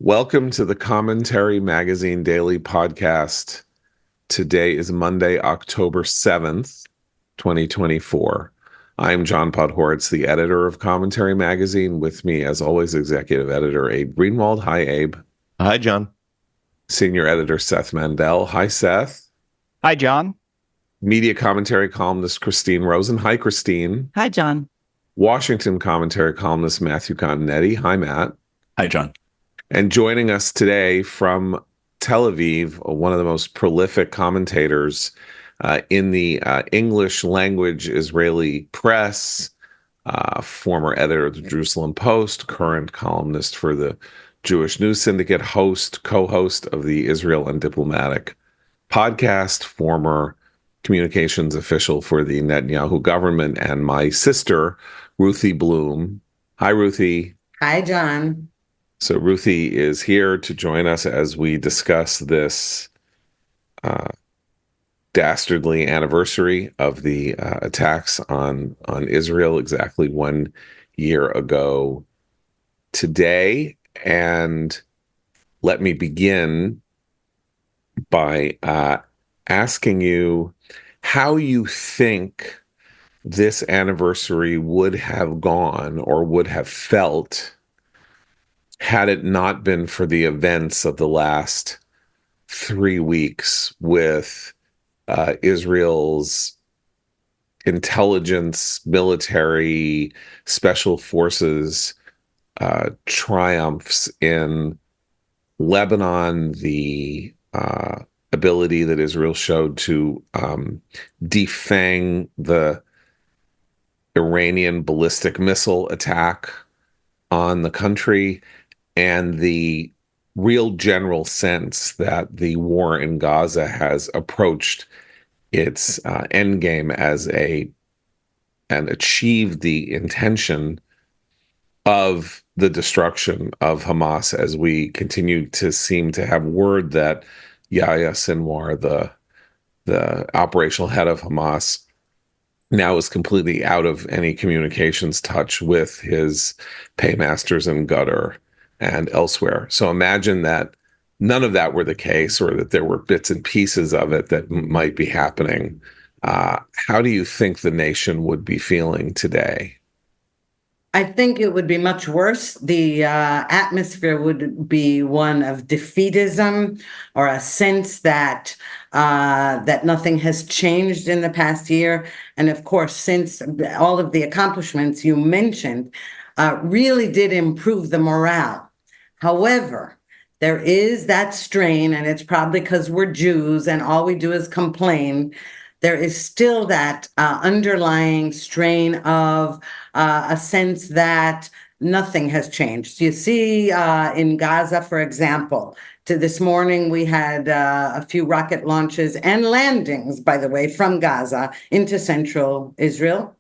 Welcome to the Commentary Magazine Daily Podcast. Today is Monday, October 7th, 2024. I'm John Podhoretz, the editor of Commentary Magazine. With me, as always, executive editor Abe Greenwald. Hi, Abe. Hi, John. Senior editor Seth Mandel. Hi, Seth. Hi, John. Media commentary columnist Christine Rosen. Hi, Christine. Hi, John. Washington commentary columnist Matthew Continetti. Hi, Matt. Hi, John. And joining us today from Tel Aviv, one of the most prolific commentators in the English language Israeli press, former editor of the Jerusalem Post, current columnist for the Jewish News Syndicate, co-host of the Israel and Diplomatic podcast, former communications official for the Netanyahu government, and my sister, Ruthie Bloom. Hi, Ruthie. Hi, John. So Ruthie is here to join us as we discuss this dastardly anniversary of the attacks on Israel exactly 1 year ago today. And let me begin by asking you how you think this anniversary would have gone or would have felt had it not been for the events of the last 3 weeks with Israel's intelligence, military, special forces triumphs in Lebanon, the ability that Israel showed to defang the Iranian ballistic missile attack on the country, and the real general sense that the war in Gaza has approached its endgame and achieved the intention of the destruction of Hamas, as we continue to seem to have word that Yahya Sinwar, the operational head of Hamas, now is completely out of any communications touch with his paymasters in Qatar and elsewhere. So imagine that none of that were the case, or that there were bits and pieces of it that might be happening. How do you think the nation would be feeling today? I think it would be much worse. The atmosphere would be one of defeatism, or a sense that nothing has changed in the past year. And of course, since all of the accomplishments you mentioned really did improve the morale. However, there is that strain, and it's probably because we're Jews and all we do is complain. There is still that underlying strain of a sense that nothing has changed. You see, in Gaza, for example, to this morning, we had a few rocket launches and landings, by the way, from Gaza into central Israel.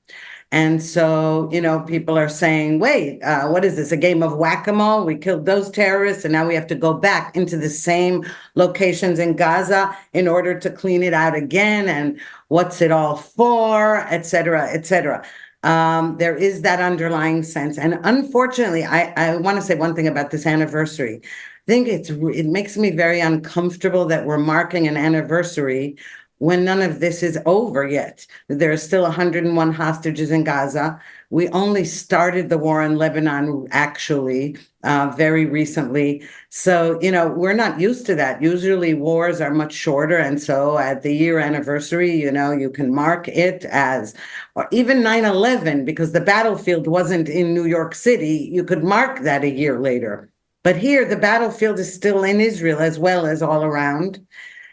And so, people are saying, wait, what is this, a game of whack-a-mole? We killed those terrorists, and now we have to go back into the same locations in Gaza in order to clean it out again. And what's it all for, et cetera, et cetera. There is that underlying sense. And unfortunately, I want to say one thing about this anniversary. I think it makes me very uncomfortable that we're marking an anniversary when none of this is over yet. There are still 101 hostages in Gaza. We only started the war in Lebanon, actually, very recently. So, we're not used to that. Usually wars are much shorter. And so at the year anniversary, you can mark it as, or even 9/11, because the battlefield wasn't in New York City, you could mark that a year later. But here, the battlefield is still in Israel as well as all around.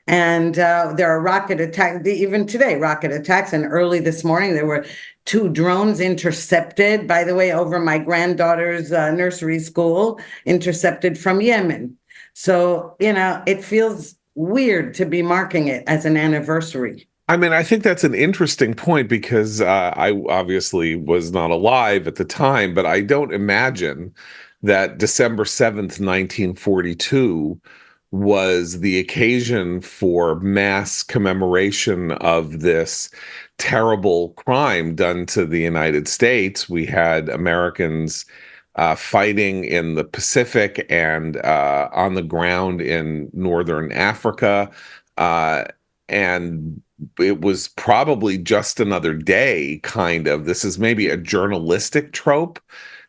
And there are rocket attacks, even today, rocket attacks. And early this morning, there were 2 drones intercepted, by the way, over my granddaughter's nursery school, intercepted from Yemen. So, it feels weird to be marking it as an anniversary. I mean, I think that's an interesting point, because I obviously was not alive at the time, but I don't imagine that December 7th, 1942 was the occasion for mass commemoration of this terrible crime done to the United States. We had Americans fighting in the Pacific and on the ground in northern Africa. Uh, and it was probably just another day, kind of. This is maybe a journalistic trope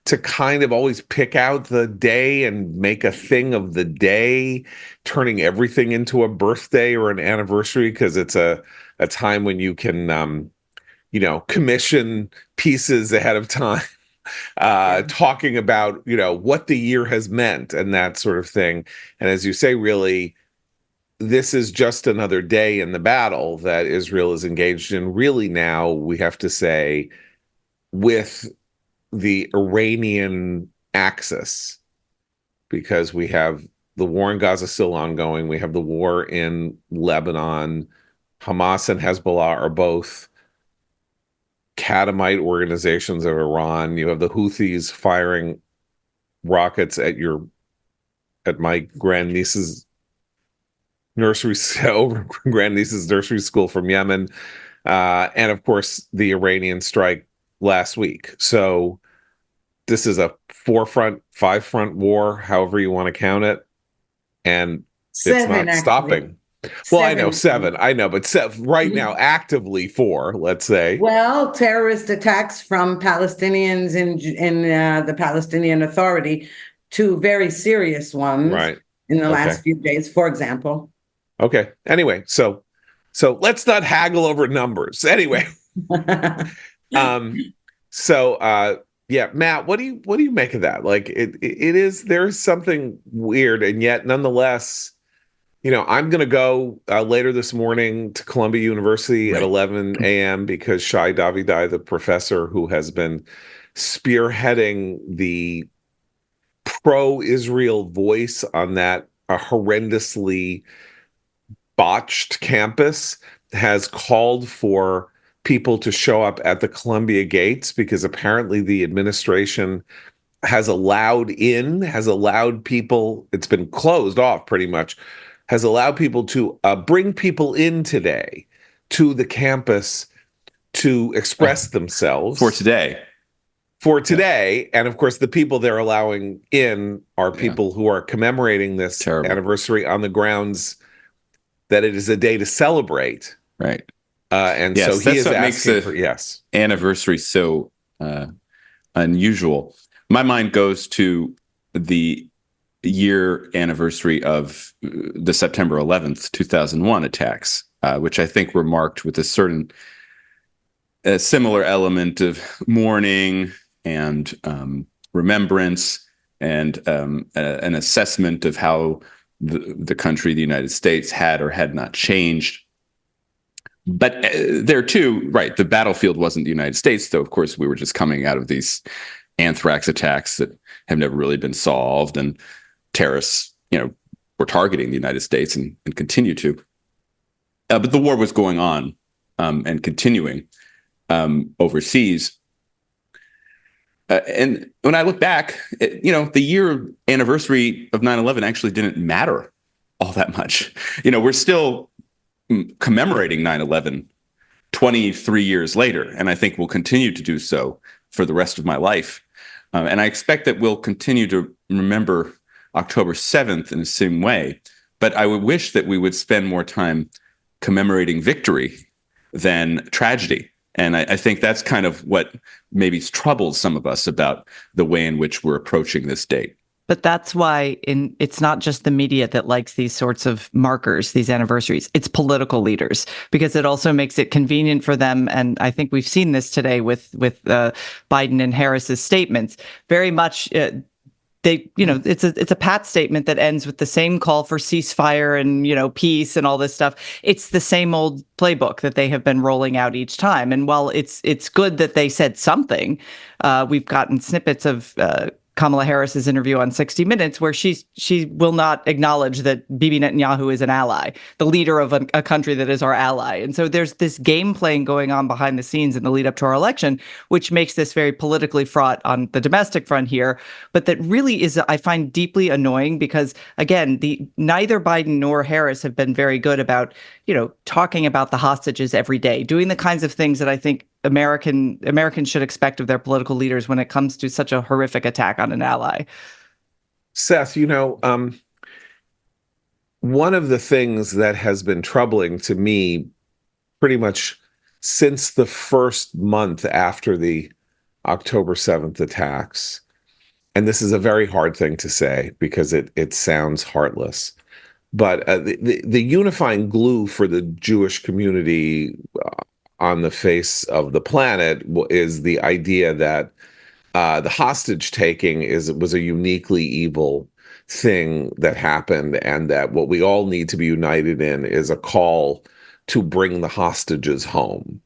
to kind of always pick out the day and make a thing of the day, turning everything into a birthday or an anniversary because it's a time when you can commission pieces ahead of time, Yeah. talking about, what the year has meant and that sort of thing. And as you say, really, this is just another day in the battle that Israel is engaged in. Really, now we have to say, with the Iranian axis, because we have the war in Gaza still ongoing. We have the war in Lebanon. Hamas and Hezbollah are both catamite organizations of Iran. You have the Houthis firing rockets at my grandniece's nursery over grandniece's nursery school from Yemen, and of course the Iranian strike last week. So this is a five front war, however you want to count it, and it's Seven, not actually. stopping. Well, I know Seven. seven, I know, but right now, actively four, let's say. Well, terrorist attacks from Palestinians in the Palestinian Authority, two very serious ones Right. in the Okay. last few days, for example. Okay. Anyway, so let's not haggle over numbers. Anyway, um, so yeah, Matt, what do you make of that? Like it is there's something weird, and yet nonetheless, I'm going to go later this morning to Columbia University at Right. 11 a.m. because Shai Davidai, the professor who has been spearheading the pro-Israel voice on that horrendously botched campus, has called for people to show up at the Columbia gates because apparently the administration has allowed people, it's been closed off pretty much, has allowed people to bring people in today to the campus to express For themselves today. for Yeah. today. And of course, the people they're allowing in are Yeah. people who are commemorating this Terrible. anniversary on the grounds that it is a day to celebrate. Right. And so Yes, he that's is what makes asking the for, yes. anniversary so unusual. My mind goes to the year anniversary of the September 11th, 2001 attacks, which I think were marked with a similar element of mourning and remembrance and an assessment of how the country, the United States, had or had not changed. But there too, right, the battlefield wasn't the United States, though, of course, we were just coming out of these anthrax attacks that have never really been solved, and terrorists, were targeting the United States and continue to. But the war was going on and continuing overseas. And when I look back, the year anniversary of 9/11 actually didn't matter all that much. We're still commemorating 9/11 23 years later, and I think we'll continue to do so for the rest of my life. And I expect that we'll continue to remember October 7th in the same way. But I would wish that we would spend more time commemorating victory than tragedy. And I think that's kind of what maybe troubles some of us about the way in which we're approaching this date. But that's why it's not just the media that likes these sorts of markers, these anniversaries. It's political leaders, because it also makes it convenient for them. And I think we've seen this today with Biden and Harris's statements. Very much, it's a pat statement that ends with the same call for ceasefire and peace and all this stuff. It's the same old playbook that they have been rolling out each time. And while it's good that they said something, we've gotten snippets of Kamala Harris's interview on 60 Minutes, where she will not acknowledge that Bibi Netanyahu is an ally, the leader of a country that is our ally. And so there's this game playing going on behind the scenes in the lead up to our election, which makes this very politically fraught on the domestic front here. But that really is, I find, deeply annoying because, again, neither Biden nor Harris have been very good about, talking about the hostages every day, doing the kinds of things that I think Americans should expect of their political leaders when it comes to such a horrific attack on an ally. Seth, one of the things that has been troubling to me pretty much since the first month after the October 7th attacks, and this is a very hard thing to say because it sounds heartless, but the unifying glue for the Jewish community on the face of the planet is the idea that the hostage taking was a uniquely evil thing that happened, and that what we all need to be united in is a call to bring the hostages home.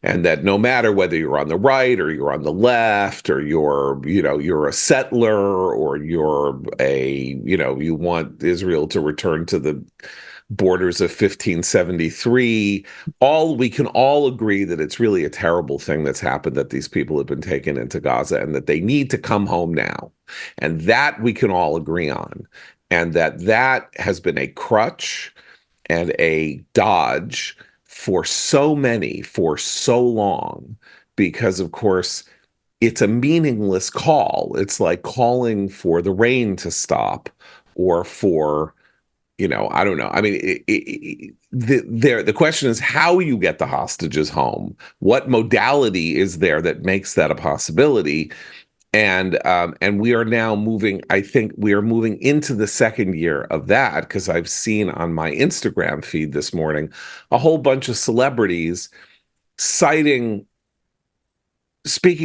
And that no matter whether you're on the right or you're on the left, or you're a settler, or you want Israel to return to the borders of 1573, we can all agree that it's really a terrible thing that's happened, that these people have been taken into Gaza and that they need to come home now. And that we can all agree on. And that has been a crutch and a dodge for so many for so long, because of course it's a meaningless call. It's like calling for the rain to stop, or for, I don't know. I mean, the question is how you get the hostages home. What modality is there that makes that a possibility? And we are now moving. I think we are moving into the second year of that, because I've seen on my Instagram feed this morning a whole bunch of celebrities speaking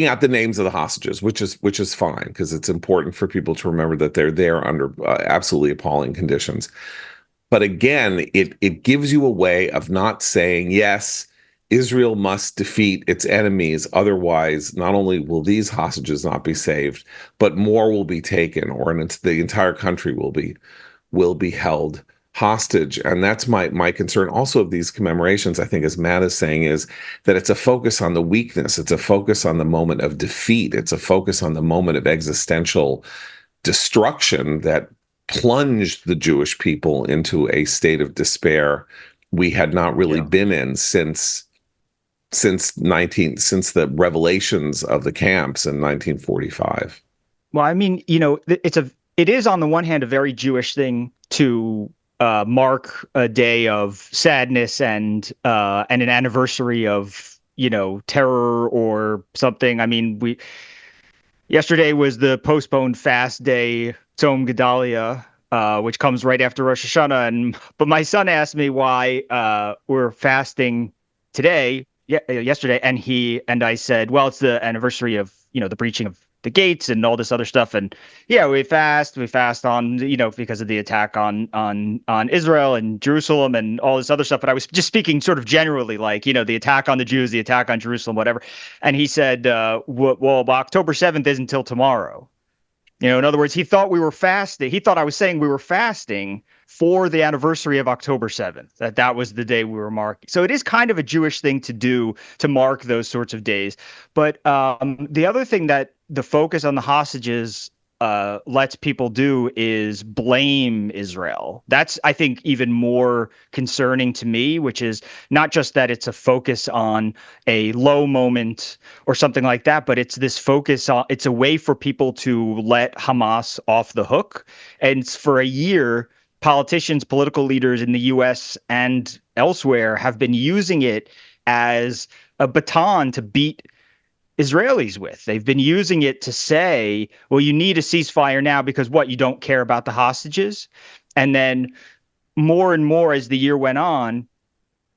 out the names of the hostages, which is fine, because it's important for people to remember that they're there under absolutely appalling conditions. But again, it gives you a way of not saying, yes, Israel must defeat its enemies. Otherwise, not only will these hostages not be saved, but more will be taken, or the entire country will be held hostage. And that's my concern also of these commemorations, I think, as Matt is saying, is that it's a focus on the weakness. It's a focus on the moment of defeat. It's a focus on the moment of existential destruction that plunged the Jewish people into a state of despair we had not really been in since the revelations of the camps in 1945. Well, I mean, it is on the one hand a very Jewish thing to mark a day of sadness and an anniversary of terror or something. I mean, yesterday was the postponed fast day, Tzom Gedalia, which comes right after Rosh Hashanah. But my son asked me why we're fasting today, yesterday, and I said, well, it's the anniversary of the breaching of the gates and all this other stuff. And yeah, we fast on because of the attack on Israel and Jerusalem and all this other stuff. But I was just speaking sort of generally, like the attack on the Jews, the attack on Jerusalem, whatever. And he said, well, October 7th isn't until tomorrow. In other words, he thought we were fasting. He thought I was saying we were fasting for the anniversary of October 7th, that was the day we were marking. So it is kind of a Jewish thing to do, to mark those sorts of days. But the other thing that the focus on the hostages lets people do is blame Israel. That's, I think, even more concerning to me, which is not just that it's a focus on a low moment or something like that, but it's this focus on, it's a way for people to let Hamas off the hook. And for a year, politicians, political leaders in the US and elsewhere have been using it as a baton to beat Israelis with. They've been using it to say, well, you need a ceasefire now because you don't care about the hostages. And then more and more as the year went on,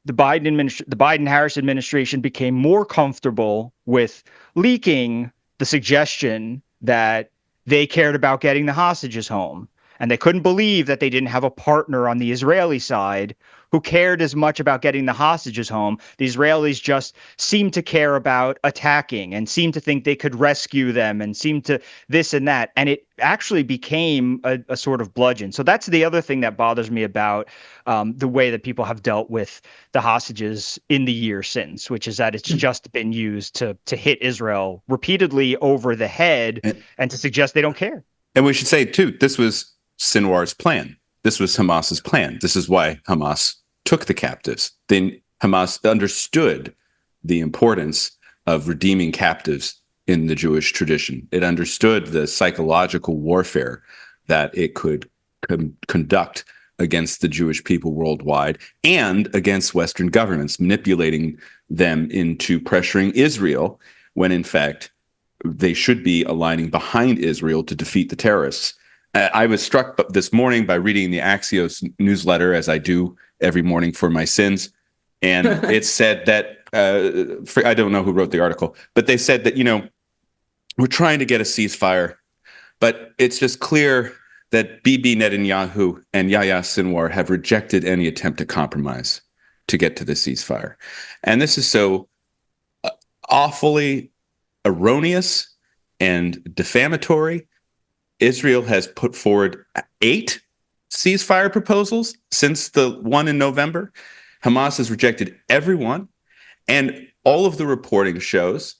the Biden-Harris administration became more comfortable with leaking the suggestion that they cared about getting the hostages home. And they couldn't believe that they didn't have a partner on the Israeli side who cared as much about getting the hostages home. The Israelis just seemed to care about attacking and seemed to think they could rescue them and seemed to this and that. And it actually became a sort of bludgeon. So that's the other thing that bothers me about the way that people have dealt with the hostages in the year since, which is that it's just been used to hit Israel repeatedly over the head and to suggest they don't care. And we should say, too, this was Sinwar's plan. This was Hamas's plan. This is why Hamas took the captives. Then Hamas understood the importance of redeeming captives in the Jewish tradition. It understood the psychological warfare that it could conduct against the Jewish people worldwide and against Western governments, manipulating them into pressuring Israel when, in fact, they should be aligning behind Israel to defeat the terrorists. I was struck this morning by reading the Axios newsletter, as I do every morning for my sins. And it said that, I don't know who wrote the article, but they said that, we're trying to get a ceasefire, but it's just clear that Bibi Netanyahu and Yahya Sinwar have rejected any attempt to compromise to get to the ceasefire. And this is so awfully erroneous and defamatory. Israel has put forward 8 ceasefire proposals since the one in November. Hamas has rejected every one. And all of the reporting shows,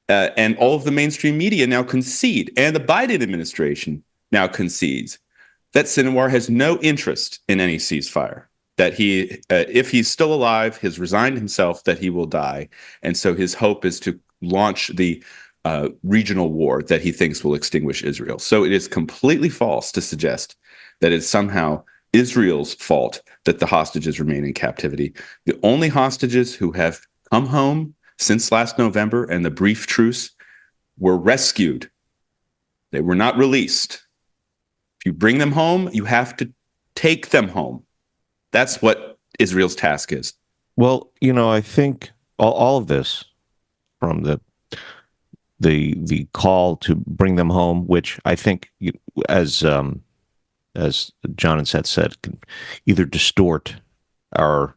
and all of the mainstream media now concede, and the Biden administration now concedes, that Sinwar has no interest in any ceasefire, that he, if he's still alive, has resigned himself that he will die. And so his hope is to launch the regional war that he thinks will extinguish Israel. So it is completely false to suggest that it's somehow Israel's fault that the hostages remain in captivity. The only hostages who have come home since last November and the brief truce were rescued. They were not released. If you bring them home, you have to take them home. That's what Israel's task is. Well, I think all of this, from the call to bring them home, which I think, as John and Seth said, can either distort our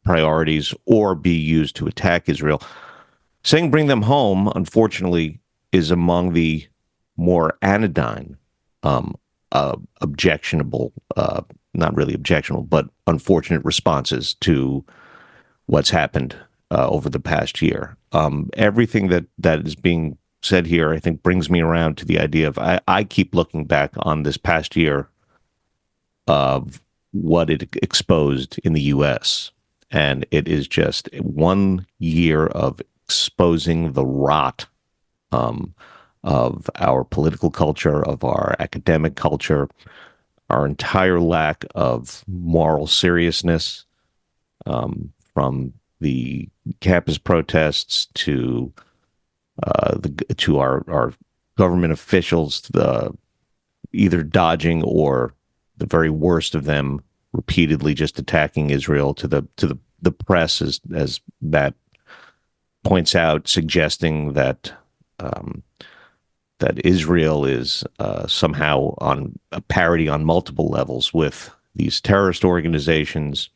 priorities or be used to attack Israel. Saying bring them home, unfortunately, is among the more anodyne, objectionable, not really objectionable, but unfortunate responses to what's happened over the past year. Everything that is being said here, I think, brings me around to the idea of I keep looking back on this past year of what it exposed in the U.S., and it is just 1 year of exposing the rot of our political culture, of our academic culture, our entire lack of moral seriousness, from the campus protests to our government officials, either dodging or the very worst of them repeatedly just attacking Israel, to the press, as Matt points out, suggesting that that Israel is somehow on a parity on multiple levels with these terrorist organizations.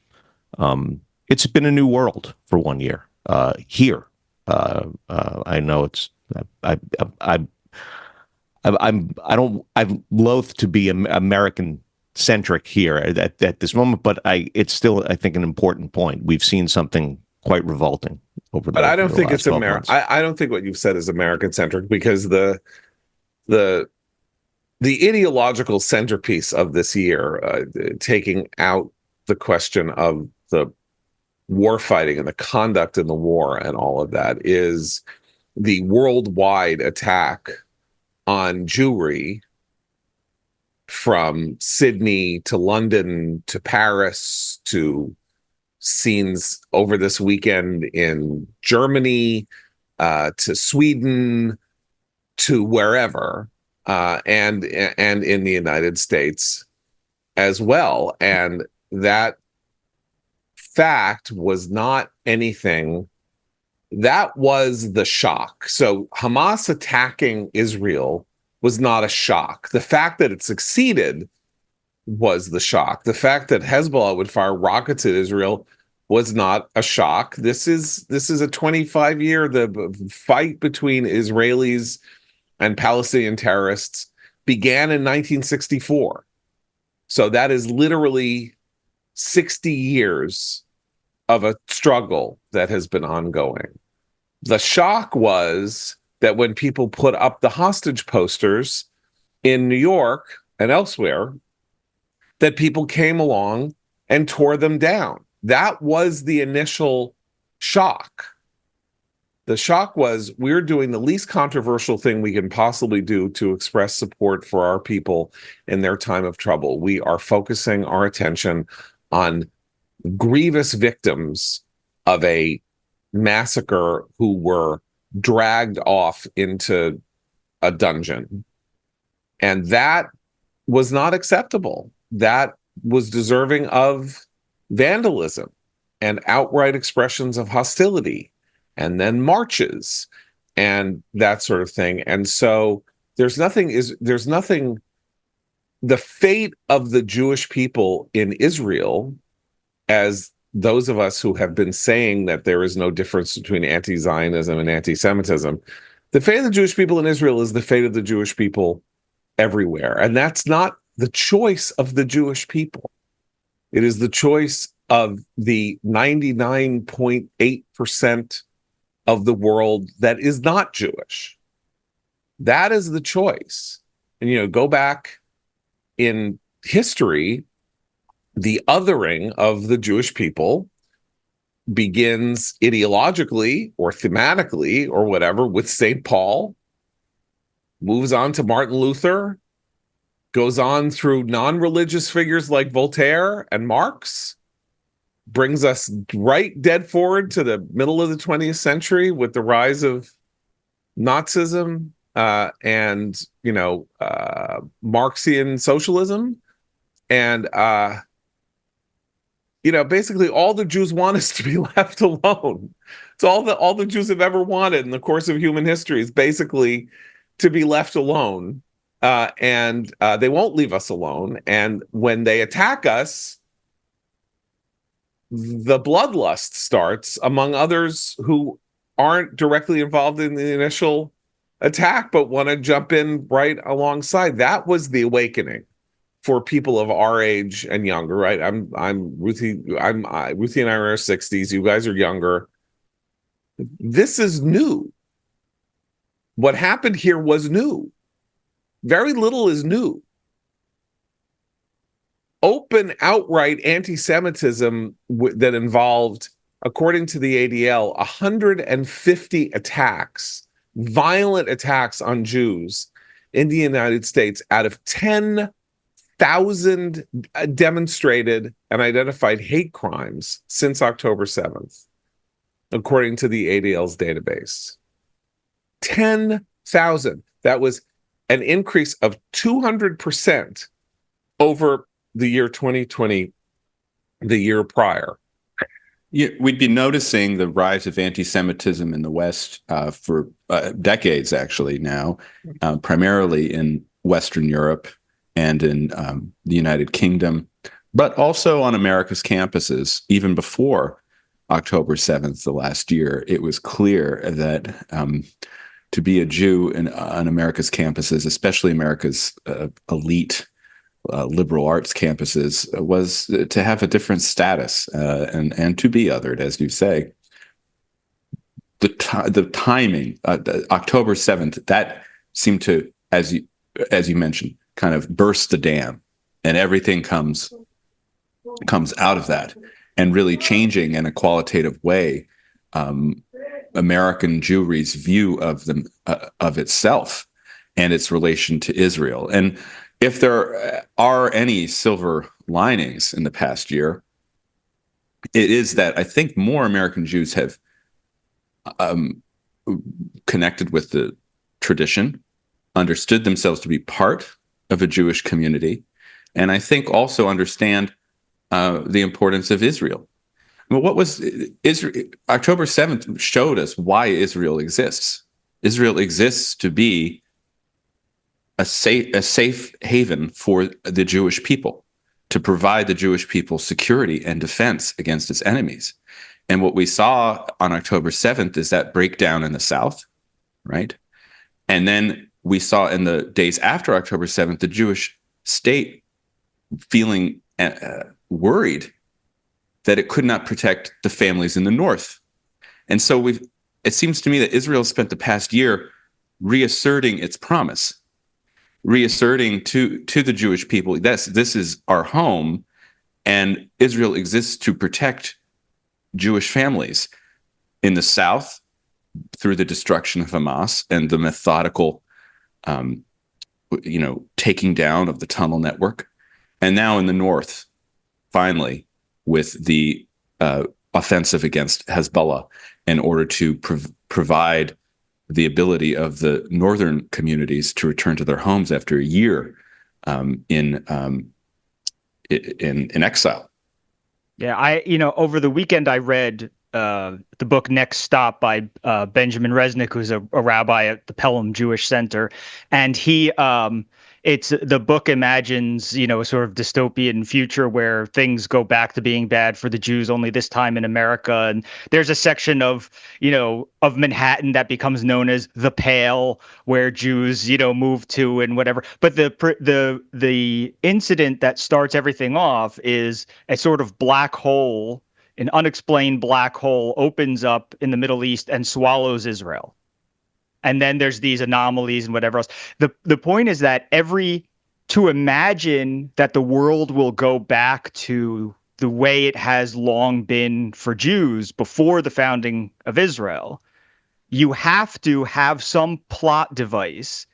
It's been a new world for 1 year here. I know it's I'm loath to be American centric here at this moment, but it's still, I think, an important point. We've seen something quite revolting over the. But I don't think last it's 12 months. I don't think what you've said is American centric, because the ideological centerpiece of this year, taking out the question of the war fighting and the conduct in the war and all of that, is the worldwide attack on Jewry, from Sydney to London to Paris to scenes over this weekend in Germany, to Sweden, to wherever, and in the United States as well. And that fact was not anything. That was the shock. So Hamas attacking Israel was not a shock. The fact that it succeeded was the shock. The fact that Hezbollah would fire rockets at Israel was not a shock. This is a 25-year, the fight between Israelis and Palestinian terrorists began in 1964. So that is literally 60 years of a struggle that has been ongoing. The shock was that when people put up the hostage posters in New York and elsewhere, that people came along and tore them down. That was the initial shock. The shock was we're doing the least controversial thing we can possibly do to express support for our people in their time of trouble. We are focusing our attention on grievous victims of a massacre who were dragged off into a dungeon. And that was not acceptable. That was deserving of vandalism and outright expressions of hostility, and then marches and that sort of thing. And so there's nothing, the fate of the Jewish people in Israel, as those of us who have been saying that there is no difference between anti-Zionism and anti-Semitism, the fate of the Jewish people in Israel is the fate of the Jewish people everywhere. And that's not the choice of the Jewish people. It is the choice of the 99.8% of the world that is not Jewish. That is the choice. And, go back in history, the othering of the Jewish people begins ideologically or thematically or whatever with St. Paul, moves on to Martin Luther, goes on through non-religious figures like Voltaire and Marx, brings us right dead forward to the middle of the 20th century with the rise of Nazism and Marxian socialism. And basically all the Jews want is to be left alone. It's all the Jews have ever wanted in the course of human history is basically to be left alone. And they won't leave us alone. And when they attack us, the bloodlust starts among others who aren't directly involved in the initial attack, but want to jump in right alongside. That was the awakening for people of our age and younger, right? Ruthie and I are in our 60s. You guys are younger. This is new. What happened here was new. Very little is new. Open, outright anti-Semitism that involved, according to the ADL, 150 attacks, violent attacks on Jews in the United States out of 10,000 demonstrated and identified hate crimes since October 7th, according to the ADL's database. 10,000. That was an increase of 200% over the year 2020, the year prior. Yeah, we'd be noticing the rise of anti-Semitism in the West for decades, actually, now, primarily in Western Europe and in the United Kingdom, but also on America's campuses. Even before October 7th, the last year, it was clear that to be a Jew on America's campuses, especially America's elite liberal arts campuses, was to have a different status and to be othered, as you say. The timing, October 7th, that seemed to, as you mentioned, kind of burst the dam, and everything comes out of that, and really changing in a qualitative way American Jewry's view of of itself and its relation to Israel. And if there are any silver linings in the past year, it is that I think more American Jews have connected with the tradition, understood themselves to be part of a Jewish community, and I think also understand the importance of Israel. I mean, what was Israel? October 7th showed us why Israel exists. Israel exists to be a safe haven for the Jewish people, to provide the Jewish people security and defense against its enemies. And what we saw on October 7th is that breakdown in the South, right? And then we saw in the days after October 7th, the Jewish state feeling worried that it could not protect the families in the North. And so it seems to me that Israel spent the past year reasserting its promise, reasserting to the Jewish people, this is our home, and Israel exists to protect Jewish families in the South, through the destruction of Hamas and the methodical, taking down of the tunnel network. And now in the north, finally, with the offensive against Hezbollah in order to provide the ability of the northern communities to return to their homes after a year in exile. Yeah, over the weekend I read the book Next Stop by Benjamin Resnick, who's a rabbi at the Pelham Jewish Center, and the book imagines, a sort of dystopian future where things go back to being bad for the Jews, only this time in America. And there's a section of Manhattan that becomes known as the Pale, where Jews, move to and whatever. But the incident that starts everything off is a sort of black hole. An unexplained black hole opens up in the Middle East and swallows Israel. And then there's these anomalies and whatever else. The point is that to imagine that the world will go back to the way it has long been for Jews before the founding of Israel, you have to have some plot device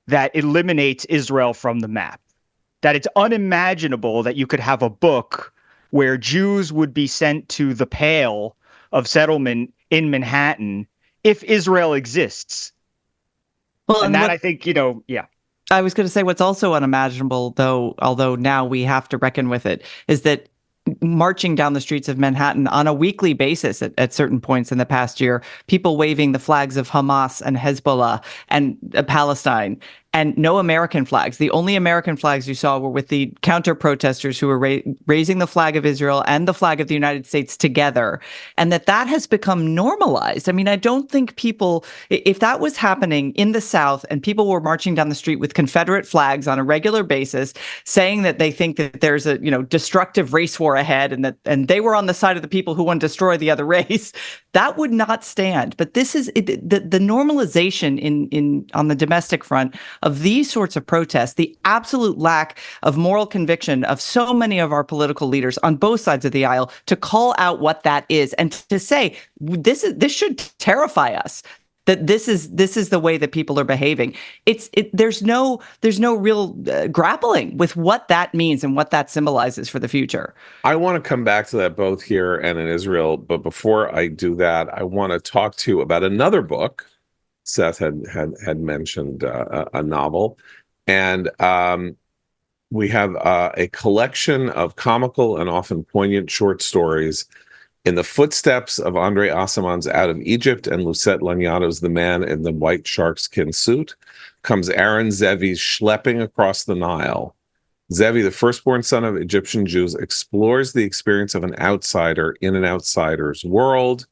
that eliminates Israel from the map. That it's unimaginable that you could have a book where Jews would be sent to the Pale of settlement in Manhattan if Israel exists. Well, and that I think, yeah. I was going to say what's also unimaginable, though, although now we have to reckon with it, is that marching down the streets of Manhattan on a weekly basis at certain points in the past year, people waving the flags of Hamas and Hezbollah and Palestine, and no American flags. The only American flags you saw were with the counter protesters who were raising the flag of Israel and the flag of the United States together, and that has become normalized. I mean, I don't think people, if that was happening in the South and people were marching down the street with Confederate flags on a regular basis, saying that they think that there's a destructive race war ahead and they were on the side of the people who want to destroy the other race, that would not stand. But this is the normalization in on the domestic front of these sorts of protests, the absolute lack of moral conviction of so many of our political leaders on both sides of the aisle to call out what that is and to say this should terrify us. That this is the way that people are behaving. There's no real grappling with what that means and what that symbolizes for the future. I want to come back to that both here and in Israel, but before I do that, I want to talk to you about another book. Seth had mentioned a novel, and we have a collection of comical and often poignant short stories in the footsteps of Andre Aciman's Out of Egypt and Lucette Lanyato's The Man in the White Sharkskin Suit comes Aaron Zevi's Schlepping Across the Nile. Zevi, the firstborn son of Egyptian Jews, explores the experience of an outsider in an outsider's world.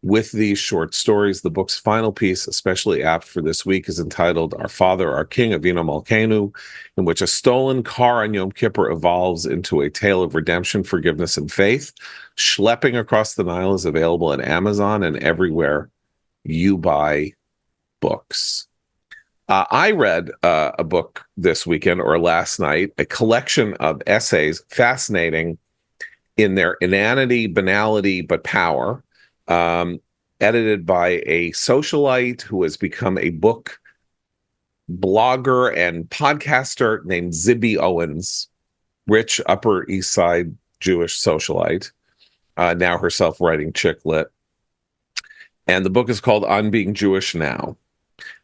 With these short stories, the book's final piece, especially apt for this week, is entitled Our Father, Our King, Avinu Malkeinu, in which a stolen car on Yom Kippur evolves into a tale of redemption, forgiveness, and faith. Schlepping Across the Nile is available at Amazon and everywhere you buy books. I read a book this weekend or last night, a collection of essays, fascinating in their inanity, banality, but power. Edited by a socialite who has become a book blogger and podcaster named Zibby Owens, rich Upper East Side Jewish socialite, now herself writing chick lit. And the book is called On Being Jewish Now.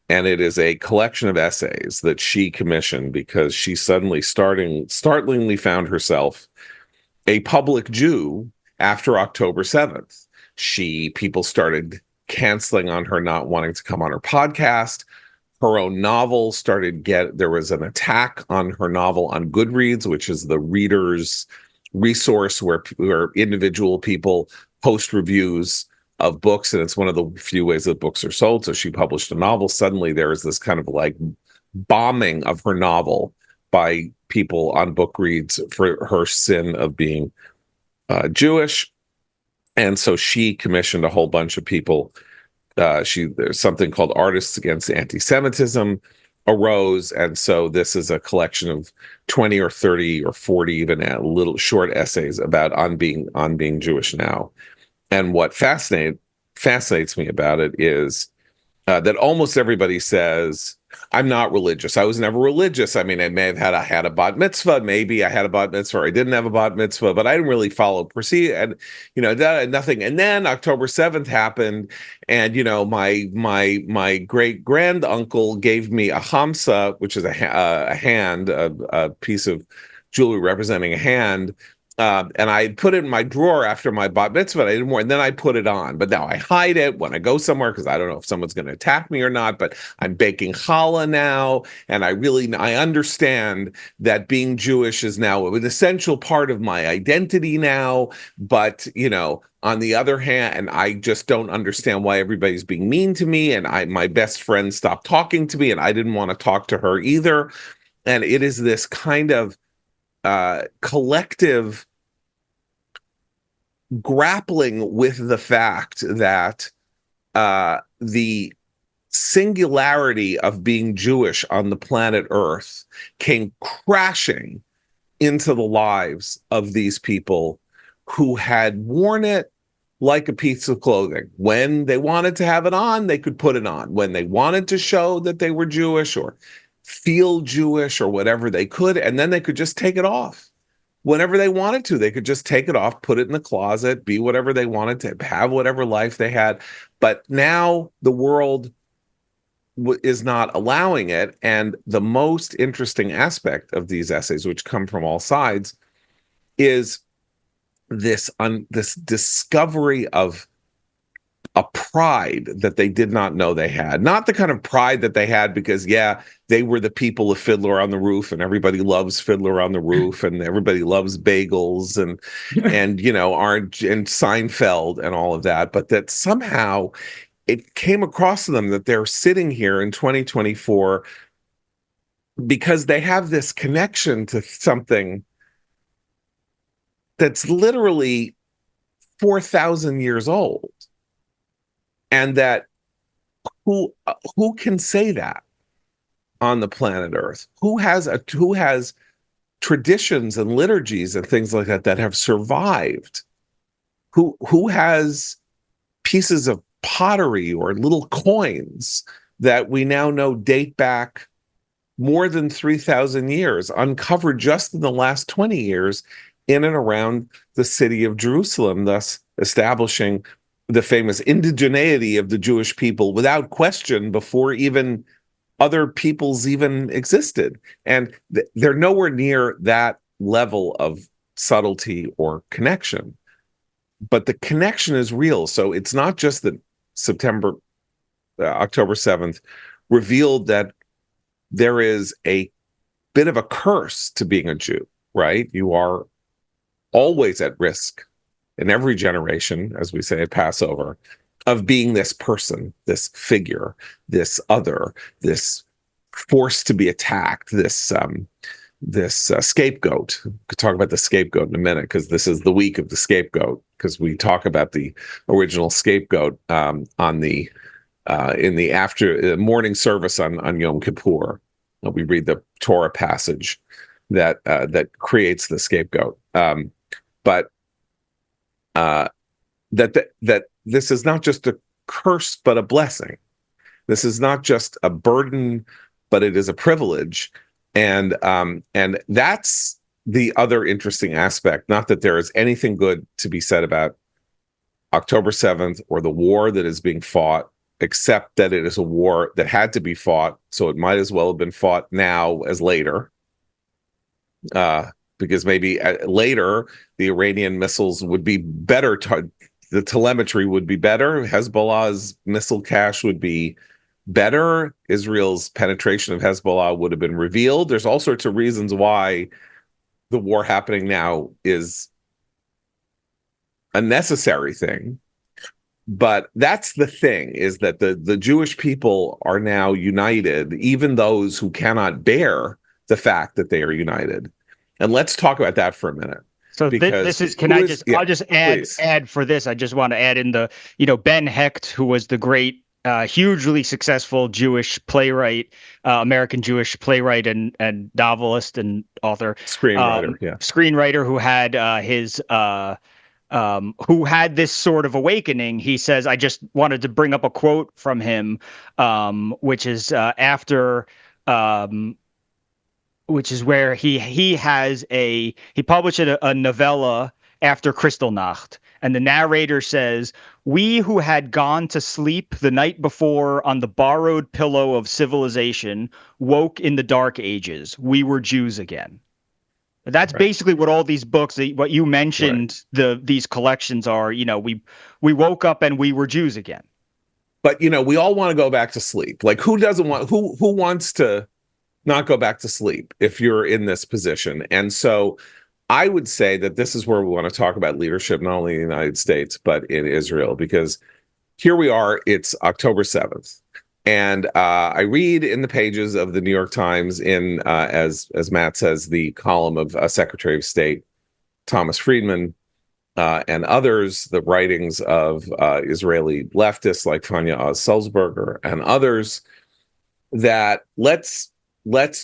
And it is a collection of essays that she commissioned because she suddenly startlingly found herself a public Jew after October 7th. People started canceling on her, not wanting to come on her podcast. Her own novel there was an attack on her novel on Goodreads, which is the reader's resource where individual people post reviews of books. And it's one of the few ways that books are sold. So she published a novel. Suddenly there is this kind of like bombing of her novel by people on Bookreads for her sin of being Jewish. And so she commissioned a whole bunch of people. There's something called Artists Against Anti-Semitism arose. And so this is a collection of 20 or 30 or 40, even little short essays about on being Jewish now. And what fascinated fascinates me about it is that almost everybody says, I'm not religious. I was never religious. I mean, I may have had a bat mitzvah. Maybe I had a bat mitzvah, or I didn't have a bat mitzvah, but I didn't really follow procedure, and nothing. And then October 7th happened, and my great grand uncle gave me a hamsa, which is a hand, a piece of jewelry representing a hand. And I put it in my drawer after my bat mitzvah. I didn't wear, and then I put it on. But now I hide it when I go somewhere because I don't know if someone's going to attack me or not. But I'm baking challah now, and I understand that being Jewish is now an essential part of my identity now. But on the other hand, and I just don't understand why everybody's being mean to me. And my best friend stopped talking to me, and I didn't want to talk to her either. And it is this kind of collective grappling with the fact that the singularity of being Jewish on the planet Earth came crashing into the lives of these people who had worn it like a piece of clothing. When they wanted to have it on, they could put it on. When they wanted to show that they were Jewish or feel Jewish or whatever, they could, and then they could just take it off. Whenever they wanted to, they could just take it off, put it in the closet, be whatever they wanted to, have whatever life they had. But now the world is not allowing it. And the most interesting aspect of these essays, which come from all sides, is this discovery of a pride that they did not know they had. Not the kind of pride that they had because, they were the people of Fiddler on the Roof, and everybody loves Fiddler on the Roof, and everybody loves bagels and Orange and Seinfeld and all of that. But that somehow it came across to them that they're sitting here in 2024 because they have this connection to something that's literally 4,000 years old. And that who can say that on the planet Earth? Who has traditions and liturgies and things like that have survived? Who has pieces of pottery or little coins that we now know date back more than 3,000 years, uncovered just in the last 20 years in and around the city of Jerusalem, thus establishing the famous indigeneity of the Jewish people without question before even other peoples even existed. And they're nowhere near that level of subtlety or connection. But the connection is real. So it's not just that October 7th revealed that there is a bit of a curse to being a Jew, right? You are always at risk in every generation, as we say at Passover, of being this person, this figure, this other, this force to be attacked, this scapegoat. We could talk about the scapegoat in a minute because this is the week of the scapegoat, because we talk about the original scapegoat in the after morning service on Yom Kippur. We read the Torah passage that creates the scapegoat, but that this is not just a curse but a blessing. This is not just a burden, but it is a privilege, and that's the other interesting aspect. Not that there is anything good to be said about October 7th or the war that is being fought, except that it is a war that had to be fought, so it might as well have been fought now as later. Because maybe later the Iranian missiles would be better, the telemetry would be better, Hezbollah's missile cache would be better, Israel's penetration of Hezbollah would have been revealed. There's all sorts of reasons why the war happening now is a necessary thing. But that's the thing, is that the Jewish people are now united, even those who cannot bear the fact that they are united. And let's talk about that for a minute. So this is, I'll just add for this. I just want to add in Ben Hecht, who was the great, hugely successful Jewish playwright, American Jewish playwright and novelist and author. Screenwriter, Screenwriter who had his who had this sort of awakening. He says, I just wanted to bring up a quote from him, which is after. Which is where he published a novella after Kristallnacht, and the narrator says, "We who had gone to sleep the night before on the borrowed pillow of civilization woke in the dark ages. We were Jews again." That's Right. basically what all these books, what you mentioned, these collections are. We woke up and we were Jews again. But we all want to go back to sleep. Like, who doesn't want? Who wants to not go back to sleep if you're in this position? And so I would say that this is where we want to talk about leadership, not only in the United States, but in Israel, because here we are, it's October 7th. And I read in the pages of the New York Times as Matt says, the column of Secretary of State Thomas Friedman and others, the writings of Israeli leftists like Fania Oz-Sulzberger and others, that let's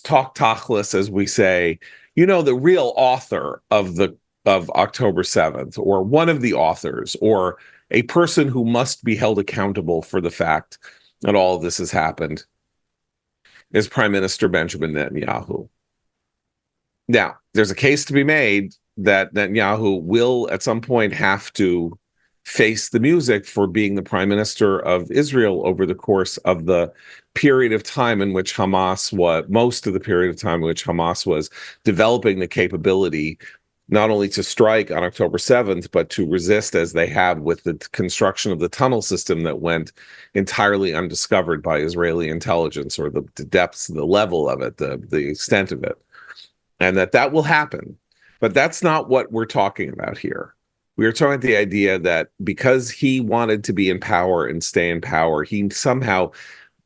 talk tachlis, as we say. The real author of October 7th, or one of the authors, or a person who must be held accountable for the fact that all of this has happened, is Prime Minister Benjamin Netanyahu. Now, there's a case to be made that Netanyahu will at some point have to face the music for being the prime minister of Israel over the course of the period of time in which Hamas was developing the capability not only to strike on October 7th, but to resist as they have with the construction of the tunnel system that went entirely undiscovered by Israeli intelligence, or the depths, the level of it, the extent of it. And that will happen. But that's not what we're talking about here. We are talking about the idea that because he wanted to be in power and stay in power, he somehow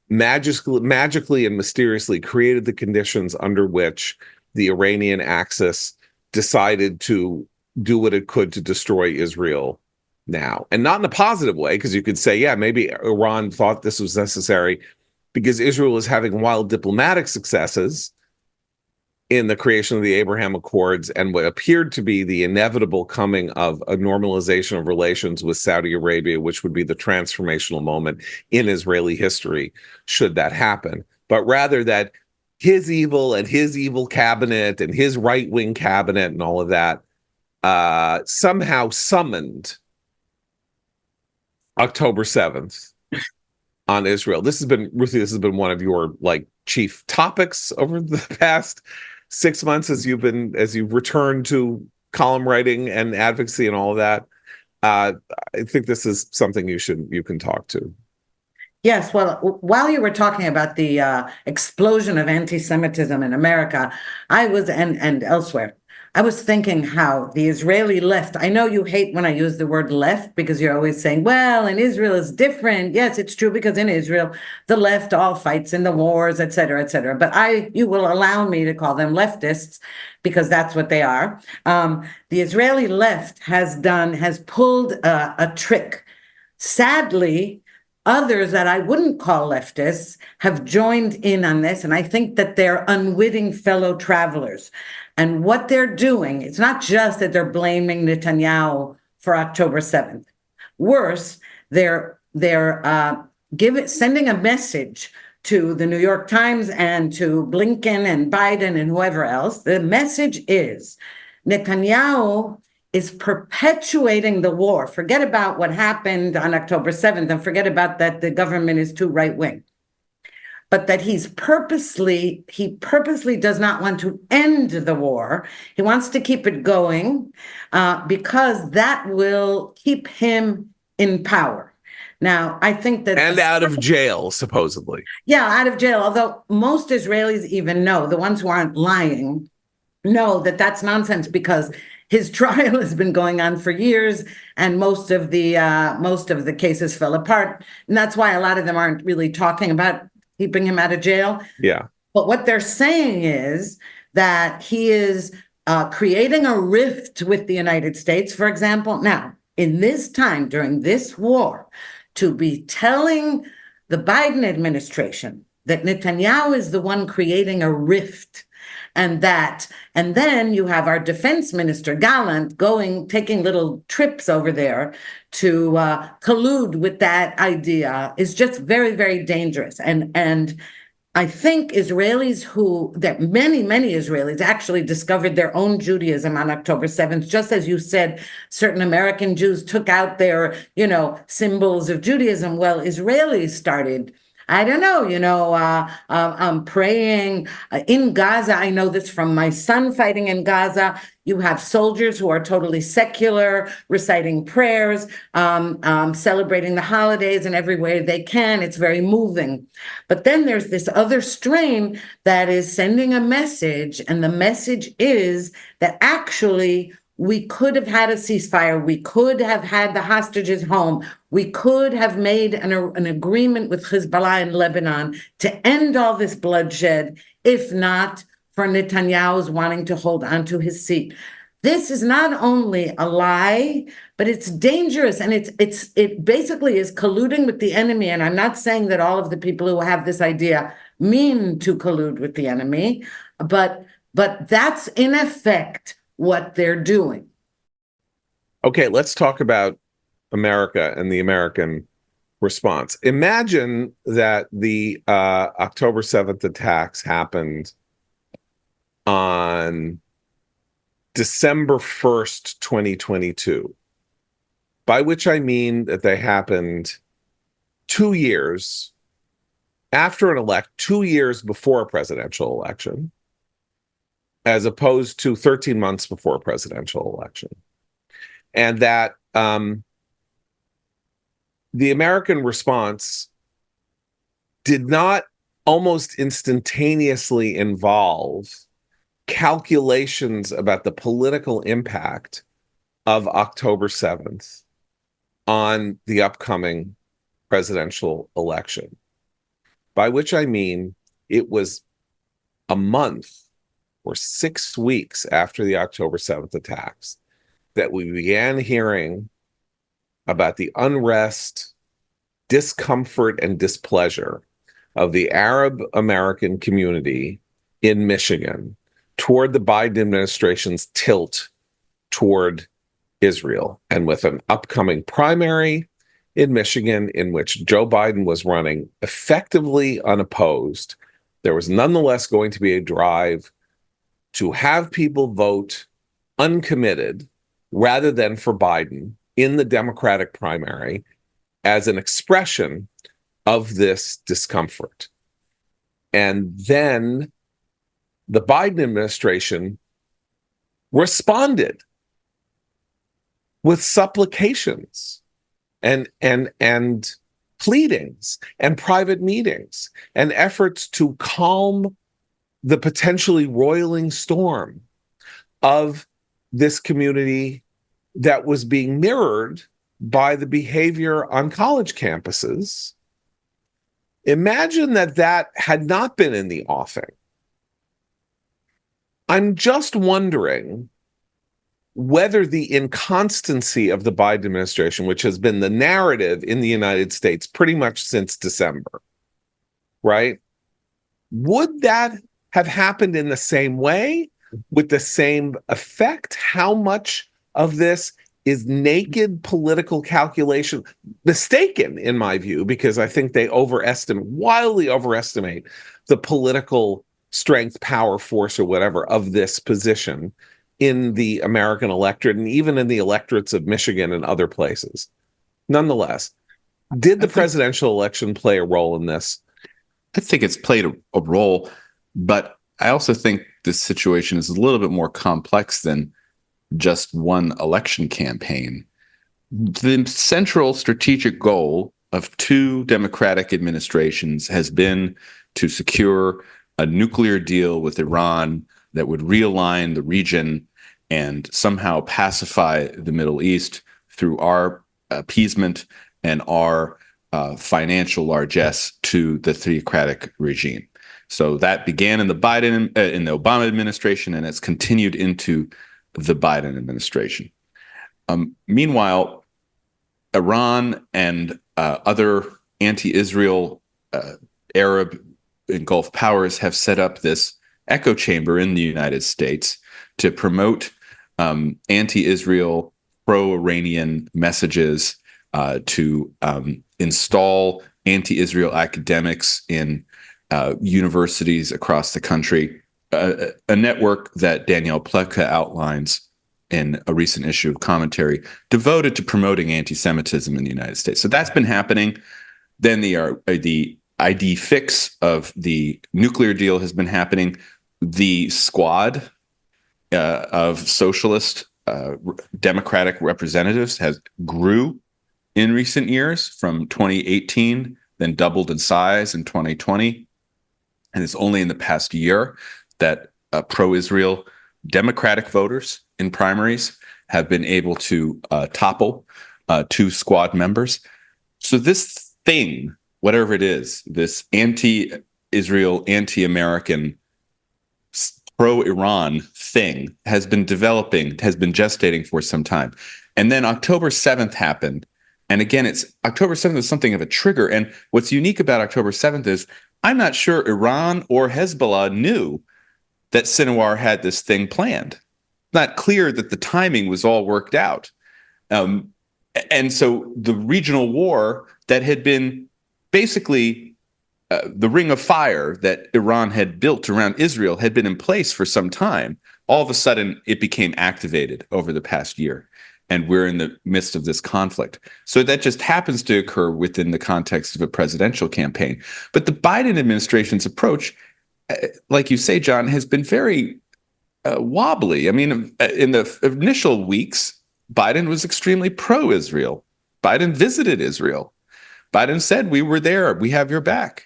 magically and mysteriously created the conditions under which the Iranian axis decided to do what it could to destroy Israel now. And not in a positive way, because you could say, yeah, maybe Iran thought this was necessary because Israel is having wild diplomatic successes in the creation of the Abraham Accords and what appeared to be the inevitable coming of a normalization of relations with Saudi Arabia, which would be the transformational moment in Israeli history, should that happen. But rather that his evil cabinet and his right-wing cabinet and all of that somehow summoned October 7th on Israel. Ruthie, this has been one of your chief topics over the past 6 months as you've returned to column writing and advocacy and all of that. I think this is something you can talk to. Yes, well, while you were talking about the explosion of anti-Semitism in America, and elsewhere, I was thinking how the Israeli left, I know you hate when I use the word left because you're always saying, well, in Israel is different. Yes, it's true, because in Israel, the left all fights in the wars, et cetera, et cetera. But you will allow me to call them leftists because that's what they are. The Israeli left has pulled a trick. Sadly, others that I wouldn't call leftists have joined in on this, and I think that they're unwitting fellow travelers. And what they're doing, it's not just that they're blaming Netanyahu for October 7th. Worse, they're sending a message to the New York Times and to Blinken and Biden and whoever else. The message is Netanyahu is perpetuating the war. Forget about what happened on October 7th and forget about that the government is too right-wing. But that he purposely does not want to end the war. He wants to keep it going because that will keep him in power. Now, I think that... And out of jail, supposedly. Yeah, out of jail. Although most Israelis even know, the ones who aren't lying, know that that's nonsense, because his trial has been going on for years, and most of the cases fell apart. And that's why a lot of them aren't really talking about keeping him out of jail. Yeah. But what they're saying is that he is creating a rift with the United States, for example. Now, in this time, during this war, to be telling the Biden administration that Netanyahu is the one creating a rift and that. And then you have our defense minister, Gallant, taking little trips over there to collude with that idea is just very, very dangerous. And I think many, many Israelis actually discovered their own Judaism on October 7th. Just as you said, certain American Jews took out their, symbols of Judaism. Well, Israelis started, I don't know, praying in Gaza. I know this from my son fighting in Gaza. You have soldiers who are totally secular, reciting prayers, celebrating the holidays in every way they can. It's very moving. But then there's this other strain that is sending a message, and the message is that actually we could have had a ceasefire. We could have had the hostages home. We could have made an agreement with Hezbollah in Lebanon to end all this bloodshed, if not for Netanyahu's wanting to hold onto his seat. This is not only a lie, but it's dangerous, and it basically is colluding with the enemy. And I'm not saying that all of the people who have this idea mean to collude with the enemy, but that's in effect what they're doing. Okay, let's talk about America and the American response. Imagine that the October 7th attacks happened on December 1st, 2022, by which I mean that they happened 2 years after 2 years before a presidential election, as opposed to 13 months before a presidential election. And that the American response did not almost instantaneously involve calculations about the political impact of October 7th on the upcoming presidential election. By which I mean it was a month or 6 weeks after the October 7th attacks that we began hearing about the unrest, discomfort, and displeasure of the Arab American community in Michigan toward the Biden administration's tilt toward Israel, and with an upcoming primary in Michigan in which Joe Biden was running effectively unopposed, there was nonetheless going to be a drive to have people vote uncommitted rather than for Biden in the Democratic primary as an expression of this discomfort. And then the Biden administration responded with supplications and pleadings and private meetings and efforts to calm the potentially roiling storm of this community that was being mirrored by the behavior on college campuses. Imagine that had not been in the offing. I'm just wondering whether the inconstancy of the Biden administration, which has been the narrative in the United States pretty much since December, right? Would that have happened in the same way, with the same effect? How much of this is naked political calculation, mistaken in my view, because I think they wildly overestimate the political strength, power, force, or whatever of this position in the American electorate and even in the electorates of Michigan and other places. Nonetheless, did the presidential election play a role in this? I think it's played a role, but I also think this situation is a little bit more complex than just one election campaign. The central strategic goal of two Democratic administrations has been to secure a nuclear deal with Iran that would realign the region and somehow pacify the Middle East through our appeasement and our financial largesse to the theocratic regime. So that began in the Obama administration, and it's continued into the Biden administration. Meanwhile, Iran and other anti-Israel Arab and Gulf powers have set up this echo chamber in the United States to promote anti-Israel, pro-Iranian messages, to install anti-Israel academics in universities across the country, a network that Danielle Plevka outlines in a recent issue of Commentary, devoted to promoting anti-Semitism in the United States. So that's been happening. Then the ID fix of the nuclear deal has been happening. The squad of socialist Democratic representatives has grew in recent years from 2018, then doubled in size in 2020. And it's only in the past year that pro-Israel Democratic voters in primaries have been able to topple two squad members. So this thing, whatever it is, this anti-Israel, anti-American, pro-Iran thing has been developing, has been gestating for some time. And then October 7th happened. And again, it's October 7th is something of a trigger. And what's unique about October 7th is I'm not sure Iran or Hezbollah knew that Sinwar had this thing planned. Not clear that the timing was all worked out. And so the regional war that had been basically the ring of fire that Iran had built around Israel had been in place for some time. All of a sudden, it became activated over the past year. And we're in the midst of this conflict. So that just happens to occur within the context of a presidential campaign. But the Biden administration's approach, like you say, John, has been very wobbly. I mean, in the initial weeks, Biden was extremely pro-Israel. Biden visited Israel. Biden said, we were there. We have your back.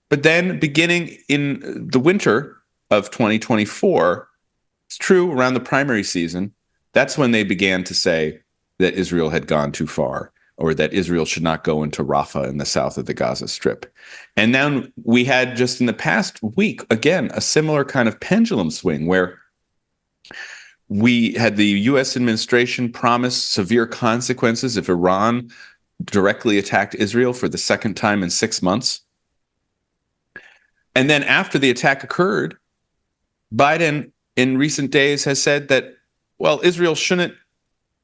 But then beginning in the winter of 2024, it's true around the primary season, that's when they began to say that Israel had gone too far, or that Israel should not go into Rafah in the south of the Gaza Strip. And then we had just in the past week, again, a similar kind of pendulum swing where we had the U.S. administration promise severe consequences if Iran directly attacked Israel for the second time in 6 months. And then after the attack occurred, Biden in recent days has said that, well, Israel shouldn't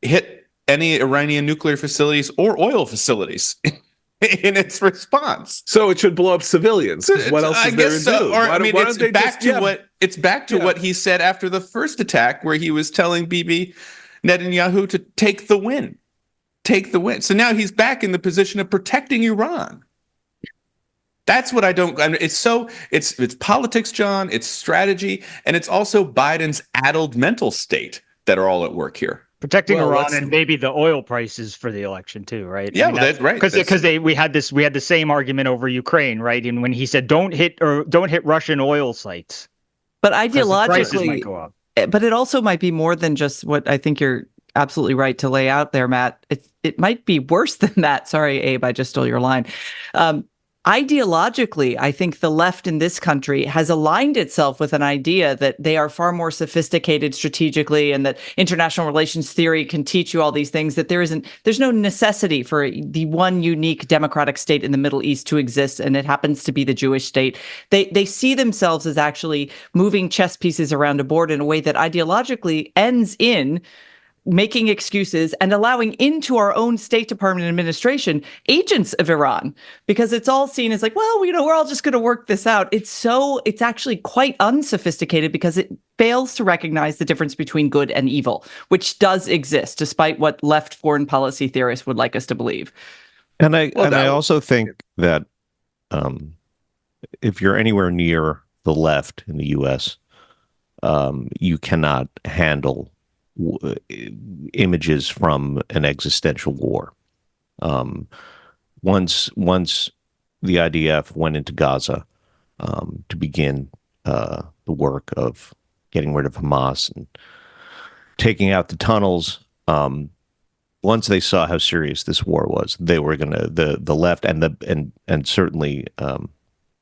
hit any Iranian nuclear facilities or oil facilities in its response. So it should blow up civilians. What else is there to do? It's back to what he said after the first attack, where he was telling Bibi Netanyahu to take the win. Take the win. So now he's back in the position of protecting Iran. That's what I don't. I mean, it's politics, John. It's strategy, and it's also Biden's addled mental state that are all at work here. Protecting Iran and maybe the oil prices for the election too, right? Yeah, that's right. Because we had the same argument over Ukraine, right? And when he said don't hit Russian oil sites, but ideologically, prices might go up. But it also might be more than just what I think you're absolutely right to lay out there, Matt. It might be worse than that. Sorry, Abe, I just stole your line. Ideologically, I think the left in this country has aligned itself with an idea that they are far more sophisticated strategically, and that international relations theory can teach you all these things, that there's no necessity for the one unique democratic state in the Middle East to exist, and it happens to be the Jewish state. They see themselves as actually moving chess pieces around a board in a way that ideologically ends in making excuses and allowing into our own State Department administration agents of Iran, because it's all seen as like, well, we're all just going to work this out. It's actually quite unsophisticated because it fails to recognize the difference between good and evil, which does exist, despite what left foreign policy theorists would like us to believe. And I also think that if you're anywhere near the left in the U.S., you cannot handle images from an existential war. Once the IDF went into Gaza to begin the work of getting rid of Hamas and taking out the tunnels, once they saw how serious this war was, they were going to the left and certainly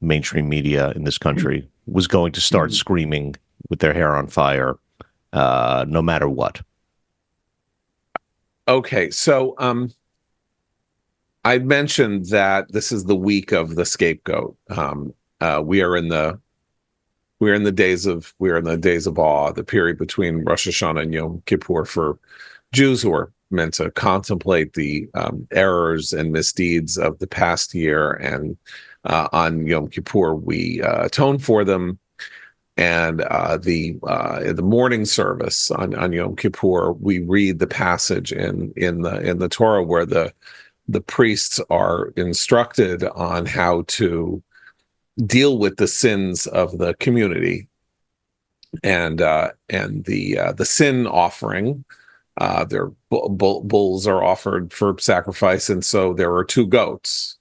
mainstream media in this country was going to start screaming with their hair on fire. No matter what. Okay, so I mentioned that this is the week of the scapegoat. We are in the we're in the days of awe, the period between Rosh Hashanah and Yom Kippur for Jews who are meant to contemplate the errors and misdeeds of the past year, and on Yom Kippur we atone for them. And the morning service on Yom Kippur, we read the passage in the Torah where the priests are instructed on how to deal with the sins of the community, and the sin offering. Their bulls are offered for sacrifice, and so there are two goats.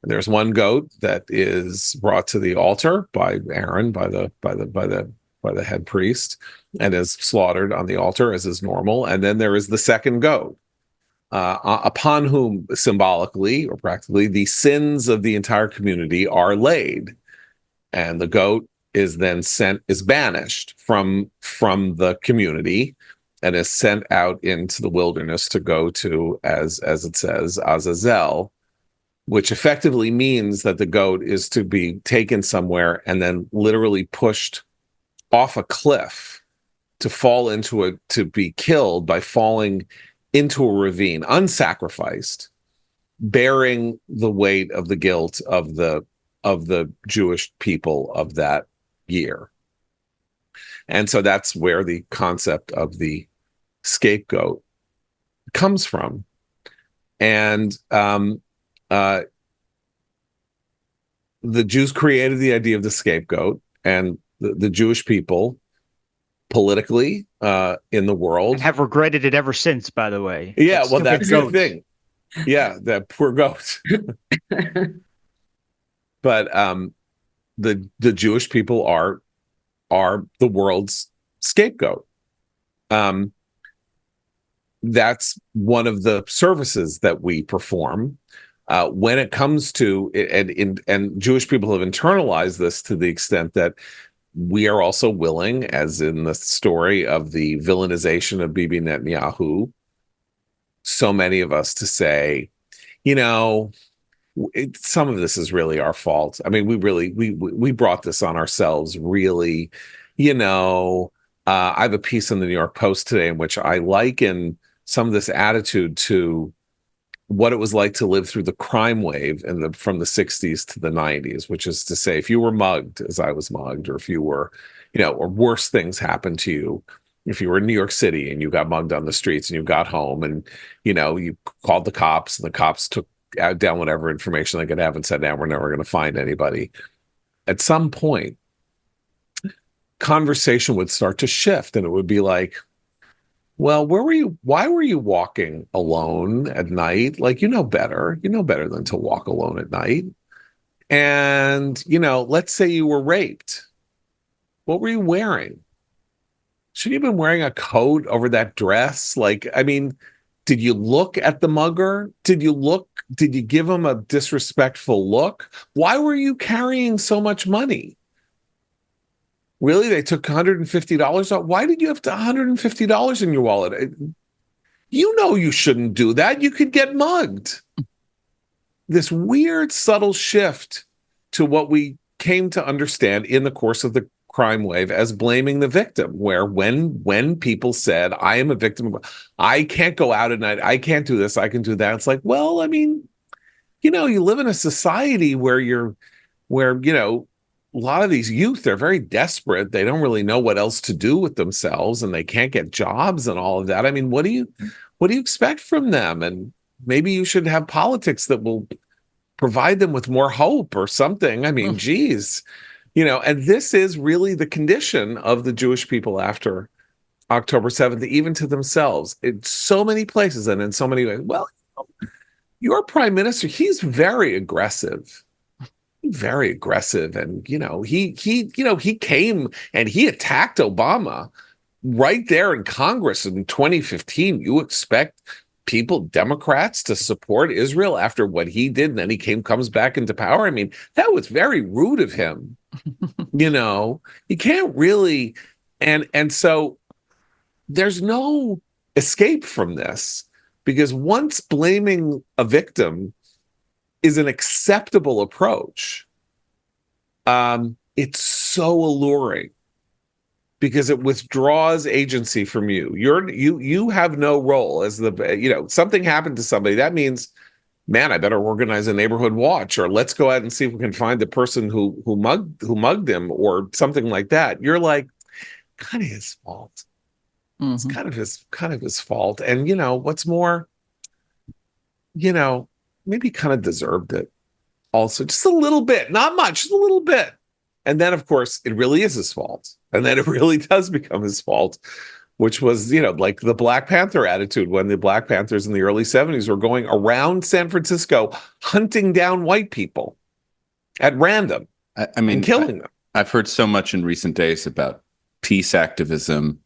There's one goat that is brought to the altar by Aaron, by the head priest, and is slaughtered on the altar as is normal. And then there is the second goat, upon whom symbolically or practically the sins of the entire community are laid, and the goat is then banished from the community and is sent out into the wilderness to go to, as it says, Azazel, which effectively means that the goat is to be taken somewhere and then literally pushed off a cliff to be killed by falling into a ravine, unsacrificed, bearing the weight of the guilt of the Jewish people of that year. And so that's where the concept of the scapegoat comes from. And the Jews created the idea of the scapegoat, and the Jewish people politically in the world and have regretted it ever since, by the way. Yeah, well, that's the thing. Yeah, that poor goat. But the Jewish people are the world's scapegoat. That's one of the services that we perform when it comes to and Jewish people have internalized this to the extent that we are also willing, as in the story of the villainization of Bibi Netanyahu, so many of us to say, some of this is really our fault. I mean, we brought this on ourselves, really. I have a piece in the New York Post today in which I liken some of this attitude to what it was like to live through the crime wave from the 60s to the 90s, which is to say, if you were mugged, as I was mugged, or if you were, or worse things happened to you, if you were in New York City and you got mugged on the streets and you got home and, you called the cops and the cops took down whatever information they could have and said, now we're never going to find anybody. At some point, conversation would start to shift, and it would be like, well, why were you walking alone at night? Like, better than to walk alone at night. And, let's say you were raped. What were you wearing? Should you have been wearing a coat over that dress? Like, I mean, did you look at the mugger? Did you give him a disrespectful look? Why were you carrying so much money? Really? They took $150 out? Why did you have $150 in your wallet? You shouldn't do that. You could get mugged. This weird, subtle shift to what we came to understand in the course of the crime wave as blaming the victim, where when people said, I am a victim, I can't go out at night, I can't do this, I can do that. It's like, well, I mean, you live in a society where a lot of these youth, they're very desperate. They don't really know what else to do with themselves, and they can't get jobs and all of that. I mean, what do you expect from them? And maybe you should have politics that will provide them with more hope or something. I mean, geez, and this is really the condition of the Jewish people after October 7th, even to themselves, in so many places and in so many ways. Well, your prime minister, he's very aggressive. And he came and he attacked Obama right there in Congress in 2015. You expect Democrats to support Israel after what he did, and then he comes back into power? I mean, that was very rude of him. You can't really, and so there's no escape from this, because once blaming a victim is an acceptable approach, it's so alluring because it withdraws agency from you. You have no role as something happened to somebody. That means, man, I better organize a neighborhood watch, or let's go out and see if we can find the person who mugged him, or something like that. You're like, kind of his fault. It's kind of his fault. And what's more, maybe kind of deserved it also, just a little bit, not much, just a little bit. And then, of course, it really is his fault. And then it really does become his fault, which was, like the Black Panther attitude when the Black Panthers in the early 70s were going around San Francisco hunting down white people at random and killing them. I've heard so much in recent days about peace activism,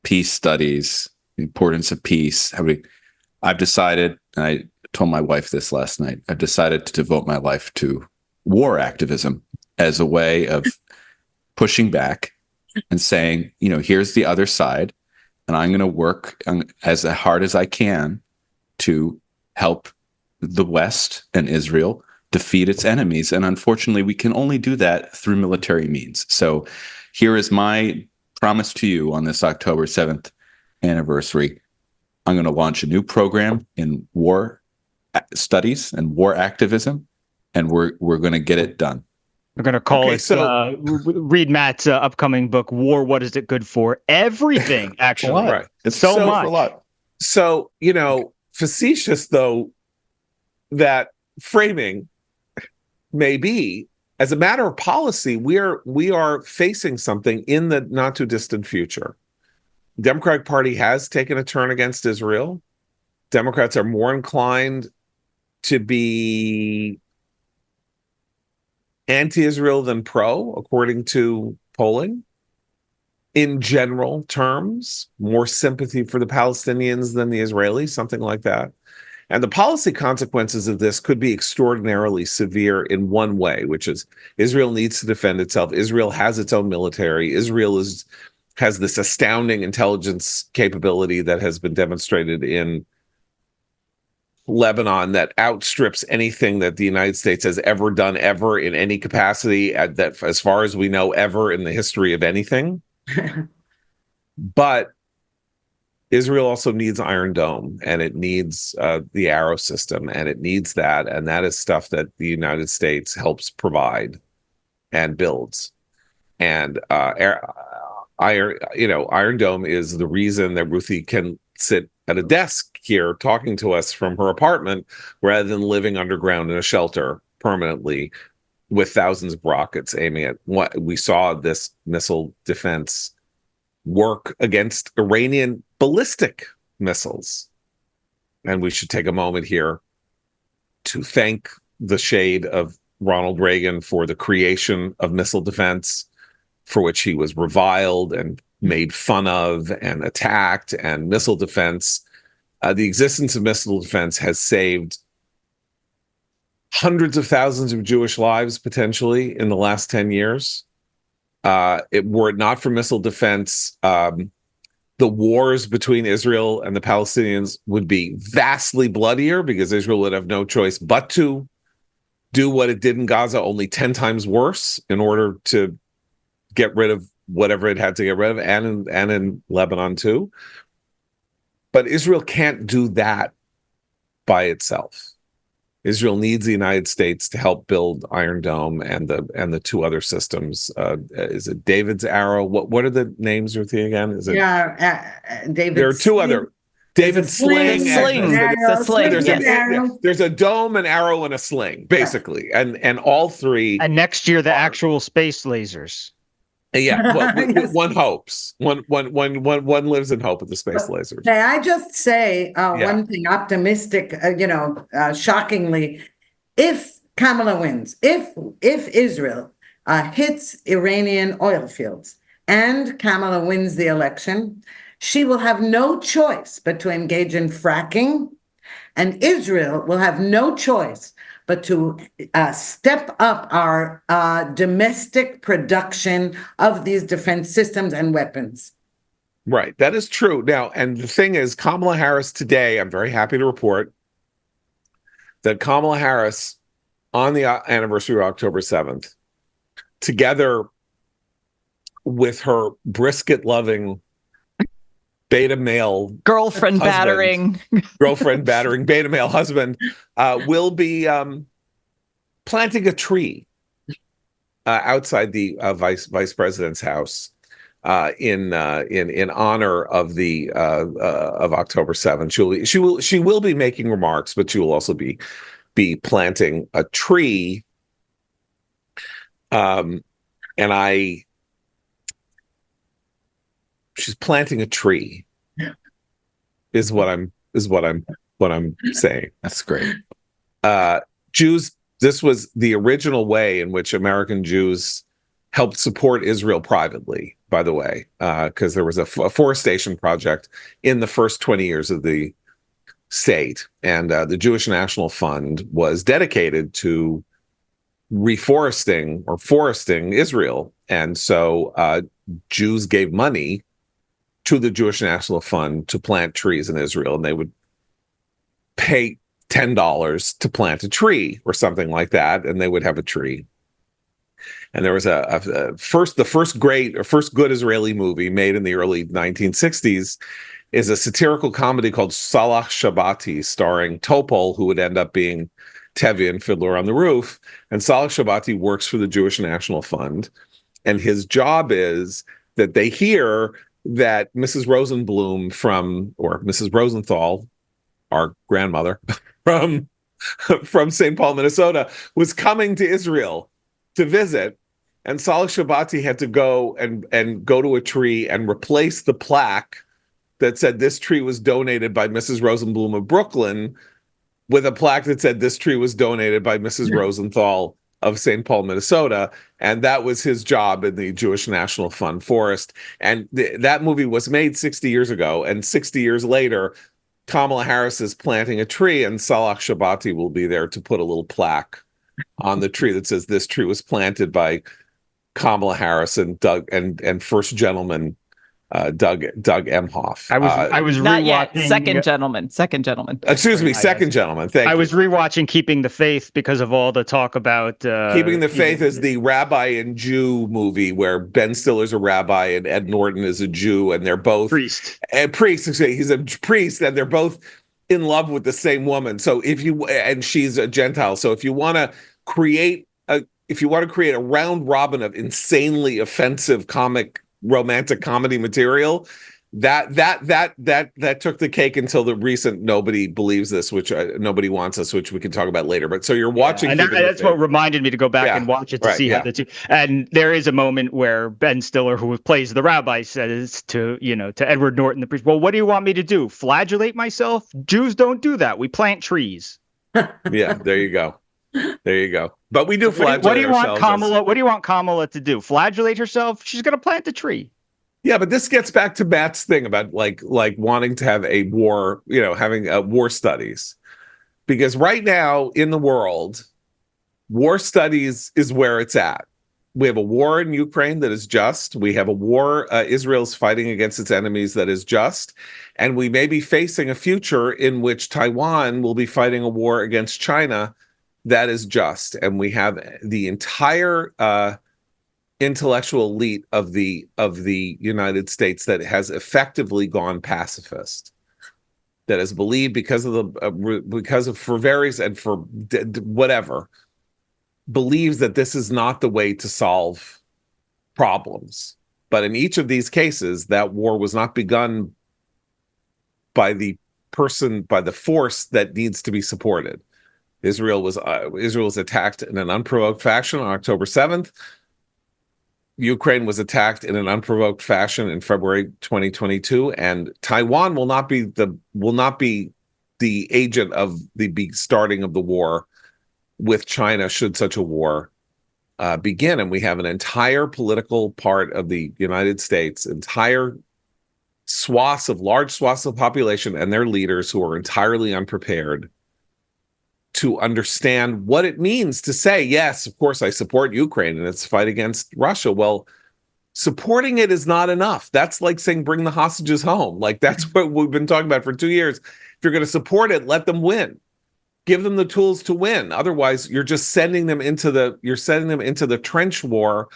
peace studies, the importance of peace. I've decided, and I told my wife this last night, I've decided to devote my life to war activism as a way of pushing back and saying, here's the other side, and I'm going to work as hard as I can to help the West and Israel defeat its enemies. And unfortunately, we can only do that through military means. So here is my promise to you on this October 7th anniversary. I'm going to launch a new program in war studies and war activism, and we're going to get it done. We're going to call read Matt's upcoming book, War, What Is It Good For? Everything, actually. Right. It's so much. A lot. So, facetious though that framing may be, as a matter of policy, we are facing something in the not too distant future. Democratic Party has taken a turn against Israel. Democrats are more inclined to be anti-Israel than pro, according to polling. In general terms, more sympathy for the Palestinians than the Israelis, something like that. And the policy consequences of this could be extraordinarily severe in one way, which is Israel needs to defend itself. Israel has its own military. Israel has this astounding intelligence capability that has been demonstrated in Lebanon that outstrips anything that the United States has ever done, ever in any capacity, that, as far as we know, ever in the history of anything. But Israel also needs Iron Dome, and it needs the Arrow system, and it needs that, and that is stuff that the United States helps provide and builds. And Iron Dome is the reason that Ruthie can sit at a desk here talking to us from her apartment rather than living underground in a shelter permanently with thousands of rockets aiming at what we saw. This missile defense work against Iranian ballistic missiles. And we should take a moment here to thank the shade of Ronald Reagan for the creation of missile defense, for which he was reviled and made fun of and attacked. And missile defense, the existence of missile defense has saved hundreds of thousands of Jewish lives potentially in the last 10 years. Were it not for missile defense, the wars between Israel and the Palestinians would be vastly bloodier, because Israel would have no choice but to do what it did in Gaza, only 10 times worse, in order to get rid of whatever it had to get rid of, and in Lebanon too. But Israel can't do that by itself. Israel needs the United States to help build Iron Dome and the two other systems. Is it David's Arrow? What are the names, Ruthie, again? Is it? David. There are two other. David Sling. There's a dome, an arrow, and a sling, basically, and all three. And next year, the actual space lasers. Yeah, well, yes. One hopes. One lives in hope of the space lasers. May I just say one thing, optimistic, shockingly, if Kamala wins, if Israel hits Iranian oil fields and Kamala wins the election, she will have no choice but to engage in fracking, and Israel will have no choice but to step up our domestic production of these defense systems and weapons. Right. That is true. Now, and the thing is, Kamala Harris today, I'm very happy to report that Kamala Harris, on the anniversary of October 7th, together with her brisket-loving beta male Girlfriend husband, battering beta male husband, will be planting a tree outside the vice president's house in honor of the of October 7th. She will be making remarks, but she will also be planting a tree. And she's planting a tree. Is what I'm saying. That's great. Jews. This was the original way in which American Jews helped support Israel privately, by the way, because there was a forestation project in the first 20 years of the state. And the Jewish National Fund was dedicated to reforesting or foresting Israel. And so Jews gave money to the Jewish National Fund to plant trees in Israel, and they would pay $10 to plant a tree or something like that, and they would have a tree. And there was the first good Israeli movie made in the early 1960s is a satirical comedy called Salah Shabati, starring Topol, who would end up being Tevi in Fiddler on the Roof. And Salah Shabati works for the Jewish National Fund, and his job is that they hear that Mrs. Mrs. Rosenthal, our grandmother from St. Paul, Minnesota, was coming to Israel to visit, and Salah Shabati had to go and go to a tree and replace the plaque that said this tree was donated by Mrs. Rosenblum of Brooklyn with a plaque that said this tree was donated by Mrs. Rosenthal of St. Paul, Minnesota. And that was his job in the Jewish National Fund forest. And that movie was made 60 years ago. And 60 years later, Kamala Harris is planting a tree, and Salah Shabati will be there to put a little plaque on the tree that says this tree was planted by Kamala Harris and First Gentleman Doug Emhoff. I was not yet. rewatching Second gentleman. Excuse me, second gentleman. Thank you. I was rewatching Keeping the Faith because of all the talk about Keeping the Faith is the rabbi and Jew movie where Ben Stiller's a rabbi and Ed Norton is a Jew, and they're both priest. He's a priest, and they're both in love with the same woman. So and she's a Gentile. So if you want to create a round robin of insanely offensive romantic comedy material, that took the cake until the recent Nobody Believes This, which nobody wants us, which we can talk about later. But so you're watching, and that's what reminded me to go back and watch it to see how the two. And there is a moment where Ben Stiller, who plays the rabbi, says to Edward Norton, the priest, "Well, what do you want me to do? Flagellate myself? Jews don't do that. We plant trees." Yeah, there you go. There you go. But we do flagellate what do you ourselves. What do you want Kamala to do? Flagellate herself? She's going to plant a tree. Yeah, but this gets back to Matt's thing about like wanting to have a war, having war studies. Because right now in the world, war studies is where it's at. We have a war in Ukraine that is just. We have a war Israel's fighting against its enemies that is just. And we may be facing a future in which Taiwan will be fighting a war against China that is just. And we have the entire intellectual elite of the United States that has effectively gone pacifist, that has believed for various and for whatever, believes that this is not the way to solve problems. But in each of these cases, that war was not begun by the force that needs to be supported. Israel was attacked in an unprovoked fashion on October 7th. Ukraine was attacked in an unprovoked fashion in February 2022, and Taiwan will not be the agent of the starting of the war with China should such a war begin. And we have an entire political part of the United States, entire large swaths of population and their leaders who are entirely unprepared to understand what it means to say, yes, of course, I support Ukraine and its fight against Russia. Well, supporting it is not enough. That's like saying, bring the hostages home. Like, that's what we've been talking about for 2 years. If you're going to support it, let them win. give them the tools to win. Otherwise, you're just sending them into the trench war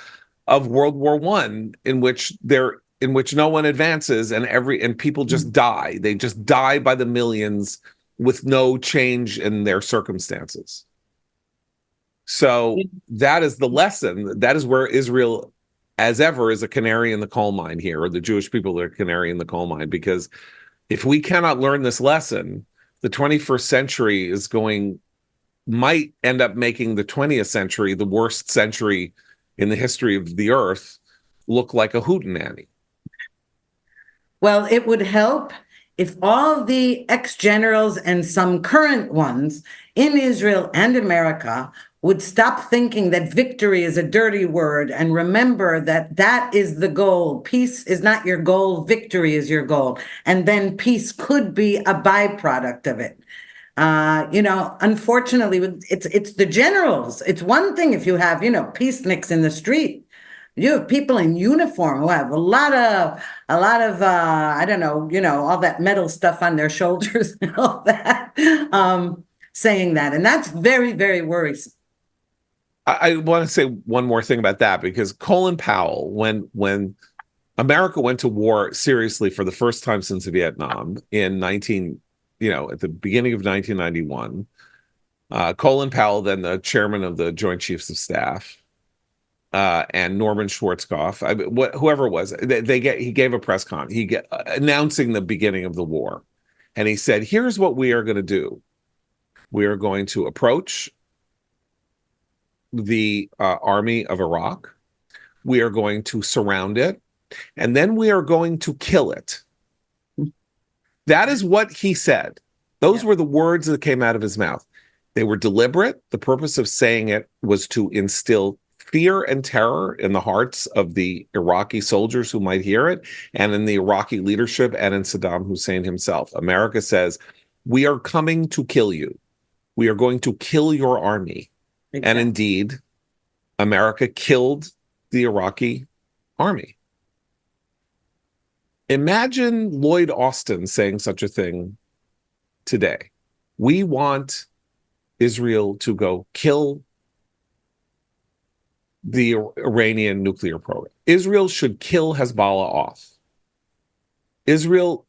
of World War I, in which no one advances and people just die. They just die by the millions with no change in their circumstances. So that is the lesson. That is where Israel, as ever, is a canary in the coal mine here, or the Jewish people are a canary in the coal mine, because if we cannot learn this lesson, the 21st century might end up making the 20th century, the worst century in the history of the earth, look like a hootenanny. Well, it would help if all the ex-generals and some current ones in Israel and America would stop thinking that victory is a dirty word and remember that that is the goal. Peace is not your goal, victory is your goal. And then peace could be a byproduct of it. Unfortunately, it's the generals. It's one thing if you have, peaceniks in the street. You have people in uniform who have a lot of I don't know, all that metal stuff on their shoulders and all that, saying that, and that's very, very worrisome. I want to say one more thing about that, because Colin Powell, when America went to war seriously for the first time since Vietnam at the beginning of 1991, Colin Powell, then the chairman of the Joint Chiefs of Staff, and Norman Schwarzkopf, whoever it was, he gave a press con, announcing the beginning of the war, and he said, "Here's what we are going to do: we are going to approach the army of Iraq. We are going to surround it, and then we are going to kill it." That is what he said. Those were the words that came out of his mouth. They were deliberate. The purpose of saying it was to instill fear and terror in the hearts of the Iraqi soldiers who might hear it, and in the Iraqi leadership, and in Saddam Hussein himself. America says, "We are coming to kill you. We are going to kill your army." Exactly. And indeed, America killed the Iraqi army. Imagine Lloyd Austin saying such a thing today. We want Israel to go kill the Iranian nuclear program. Israel should kill Hezbollah off. Israel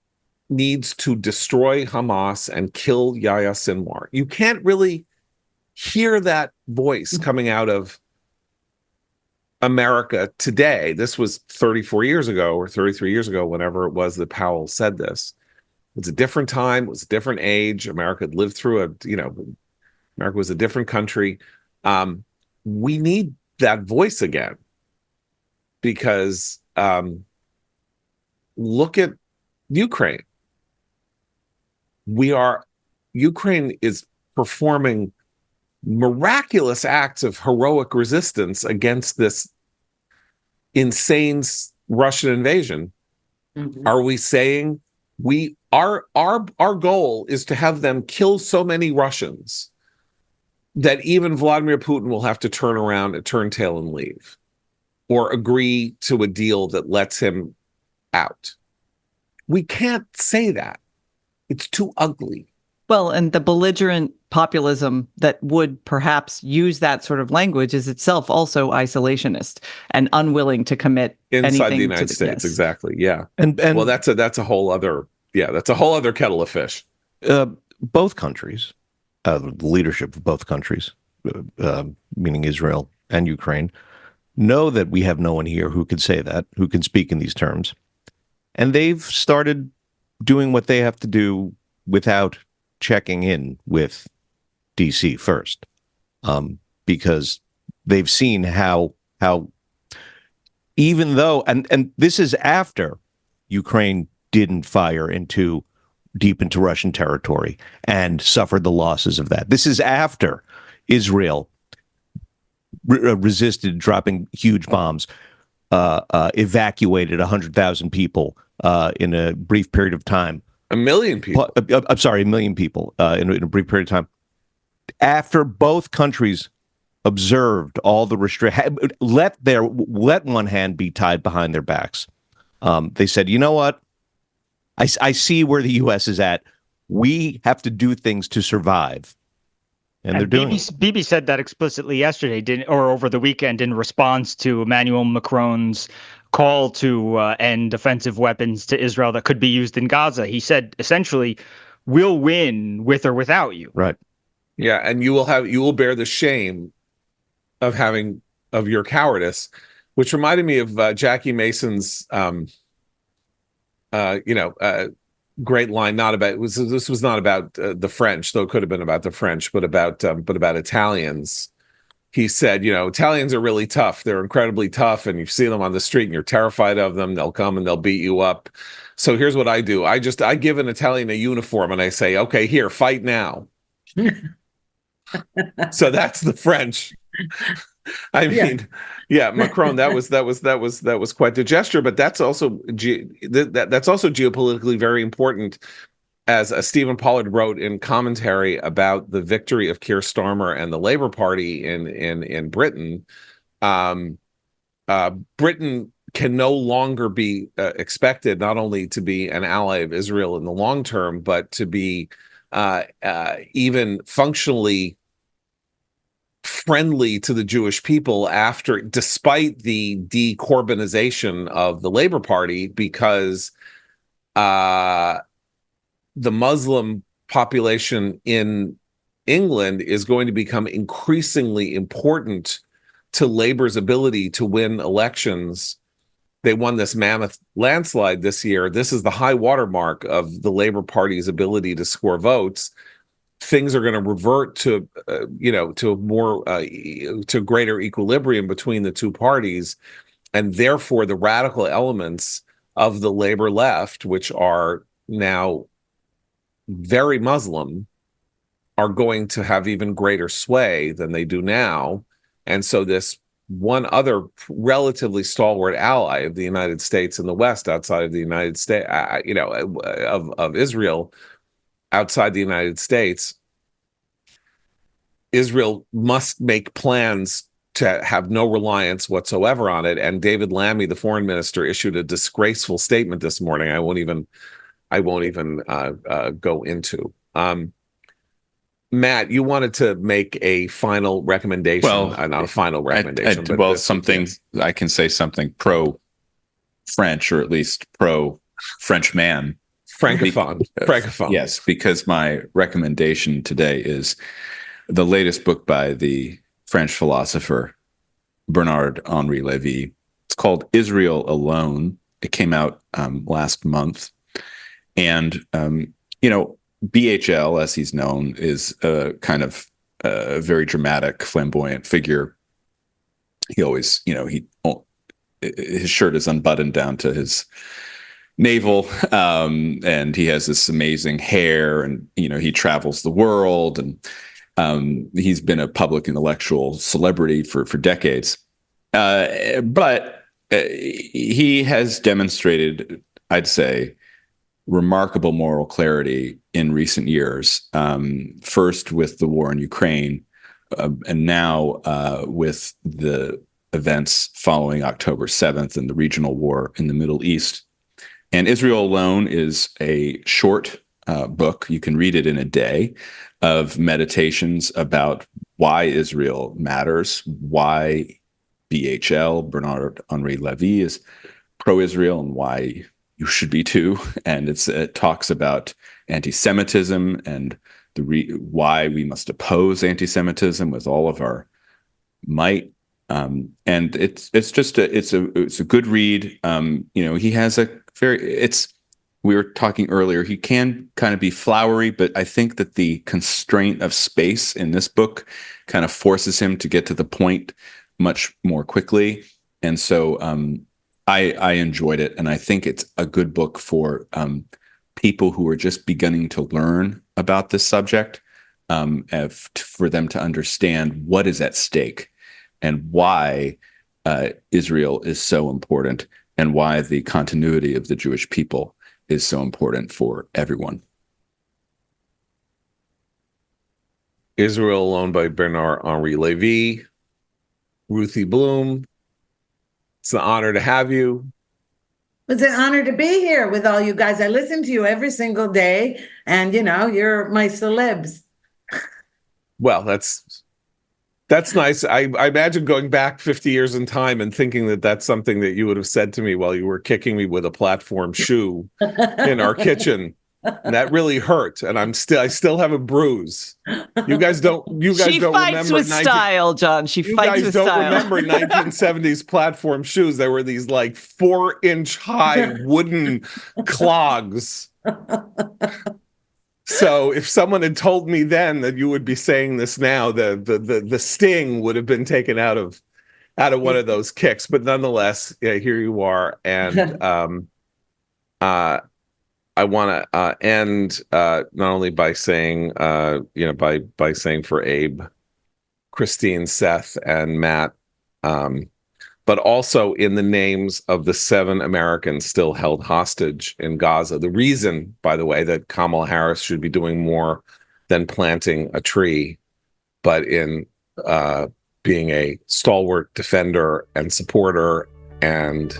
needs to destroy Hamas and kill Yahya Sinwar. You can't really hear that voice coming out of America today. This was 34 years ago or 33 years ago, whenever it was that Powell said this. It's a different time. It was a different age. America had lived through America was a different country. We need that voice again, because look at Ukraine. Ukraine is performing miraculous acts of heroic resistance against this insane Russian invasion. Mm-hmm. Are we saying our goal is to have them kill so many Russians that even Vladimir Putin will have to turn around and turn tail and leave, or agree to a deal that lets him out? We can't say that. It's too ugly. Well, and the belligerent populism that would perhaps use that sort of language is itself also isolationist and unwilling to commit inside anything the United States. Yes. Exactly. Yeah. And well, that's a whole other kettle of fish. Both countries, the leadership of both countries, meaning Israel and Ukraine, know that we have no one here who can say that, who can speak in these terms. And they've started doing what they have to do without checking in with DC first, because they've seen how even though, and this is after Ukraine didn't fire deep into Russian territory and suffered the losses of that. This is after Israel resisted dropping huge bombs, evacuated 100,000 people in a brief period of time. 1 million people. I'm sorry, 1 million people in a brief period of time. After both countries observed all the let one hand be tied behind their backs, they said, "You know what? I see where the U.S. is at. We have to do things to survive, And they're doing it. Bibi said that explicitly yesterday, didn't, or over the weekend, in response to Emmanuel Macron's call to end offensive weapons to Israel that could be used in Gaza. He said essentially, "We'll win with or without you." Right. Yeah, and you will bear the shame of your cowardice, which reminded me of Jackie Mason's great line. Not about this was not about the French, though it could have been about the French, but about Italians. He said, Italians are really tough. They're incredibly tough, and you see them on the street and you're terrified of them. They'll come and they'll beat you up. So here's what I do. I give an Italian a uniform and I say, okay, here, fight now. So that's the French. I mean, yeah, Macron. That was quite the gesture. But that's also that's also geopolitically very important, as Stephen Pollard wrote in commentary about the victory of Keir Starmer and the Labour Party in Britain. Britain can no longer be expected not only to be an ally of Israel in the long term, but to be even functionally friendly to the Jewish people despite the de-Corbynization of the Labour Party, because the Muslim population in England is going to become increasingly important to Labour's ability to win elections. They won this mammoth landslide this year. This is the high watermark of the Labour Party's ability to score votes. Things are going to revert to to greater equilibrium between the two parties, and therefore the radical elements of the Labour left, which are now very Muslim, are going to have even greater sway than they do now. And so this one other relatively stalwart ally of the United States in the West, outside of the United States, of Israel, outside the United States, Israel must make plans to have no reliance whatsoever on it. And David Lammy, the foreign minister, issued a disgraceful statement this morning. I won't even go into. Matt, you wanted to make a final recommendation. Well, not a final recommendation, but something. I can say something pro-French, or at least pro-Frenchman. Francophone. Yes, because my recommendation today is the latest book by the French philosopher Bernard-Henri Lévy. It's called Israel Alone. It came out last month. And, BHL, as he's known, is a kind of a very dramatic, flamboyant figure. He always, his shirt is unbuttoned down to his navel, and he has this amazing hair, and he travels the world, and he's been a public intellectual celebrity for decades. But he has demonstrated, I'd say, remarkable moral clarity in recent years. First with the war in Ukraine, and now with the events following October 7th and the regional war in the Middle East. And Israel Alone is a short book. You can read it in a day, of meditations about why Israel matters, why BHL, Bernard-Henri Lévy, is pro-Israel, and why you should be too. And it talks about anti-Semitism and why we must oppose anti-Semitism with all of our might. And it's a good read. He has we were talking earlier, he can kind of be flowery, but I think that the constraint of space in this book kind of forces him to get to the point much more quickly. And so I enjoyed it, and I think it's a good book for people who are just beginning to learn about this subject, for them to understand what is at stake and why Israel is so important, and why the continuity of the Jewish people is so important for everyone. Israel Alone by Bernard-Henri Lévy. Ruthie Bloom, it's an honor to have you. It's an honor to be here with all you guys. I listen to you every single day, and you're my celebs. Well, that's nice. I imagine going back 50 years in time and thinking that that's something that you would have said to me while you were kicking me with a platform shoe in our kitchen. And that really hurt. And I still have a bruise. You guys don't She fights remember with style, John. She you fights guys with don't style. remember 1970s platform shoes. There were these like 4-inch high wooden clogs. So if someone had told me then that you would be saying this now, the sting would have been taken out of one of those kicks. But nonetheless, yeah, here you are. And I want to end not only by saying by saying for Abe, Christine, Seth, and Matt, but also in the names of the 7 Americans still held hostage in Gaza. The reason, by the way, that Kamala Harris should be doing more than planting a tree, but in being a stalwart defender and supporter and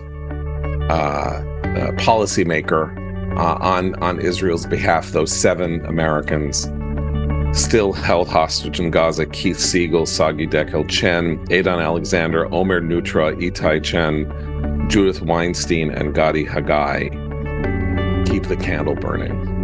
policymaker on Israel's behalf, those 7 Americans still held hostage in Gaza: Keith Siegel, Sagi Dekel Chen, Adon Alexander, Omer Nutra, Itai Chen, Judith Weinstein, and Gadi Haggai. Keep the candle burning.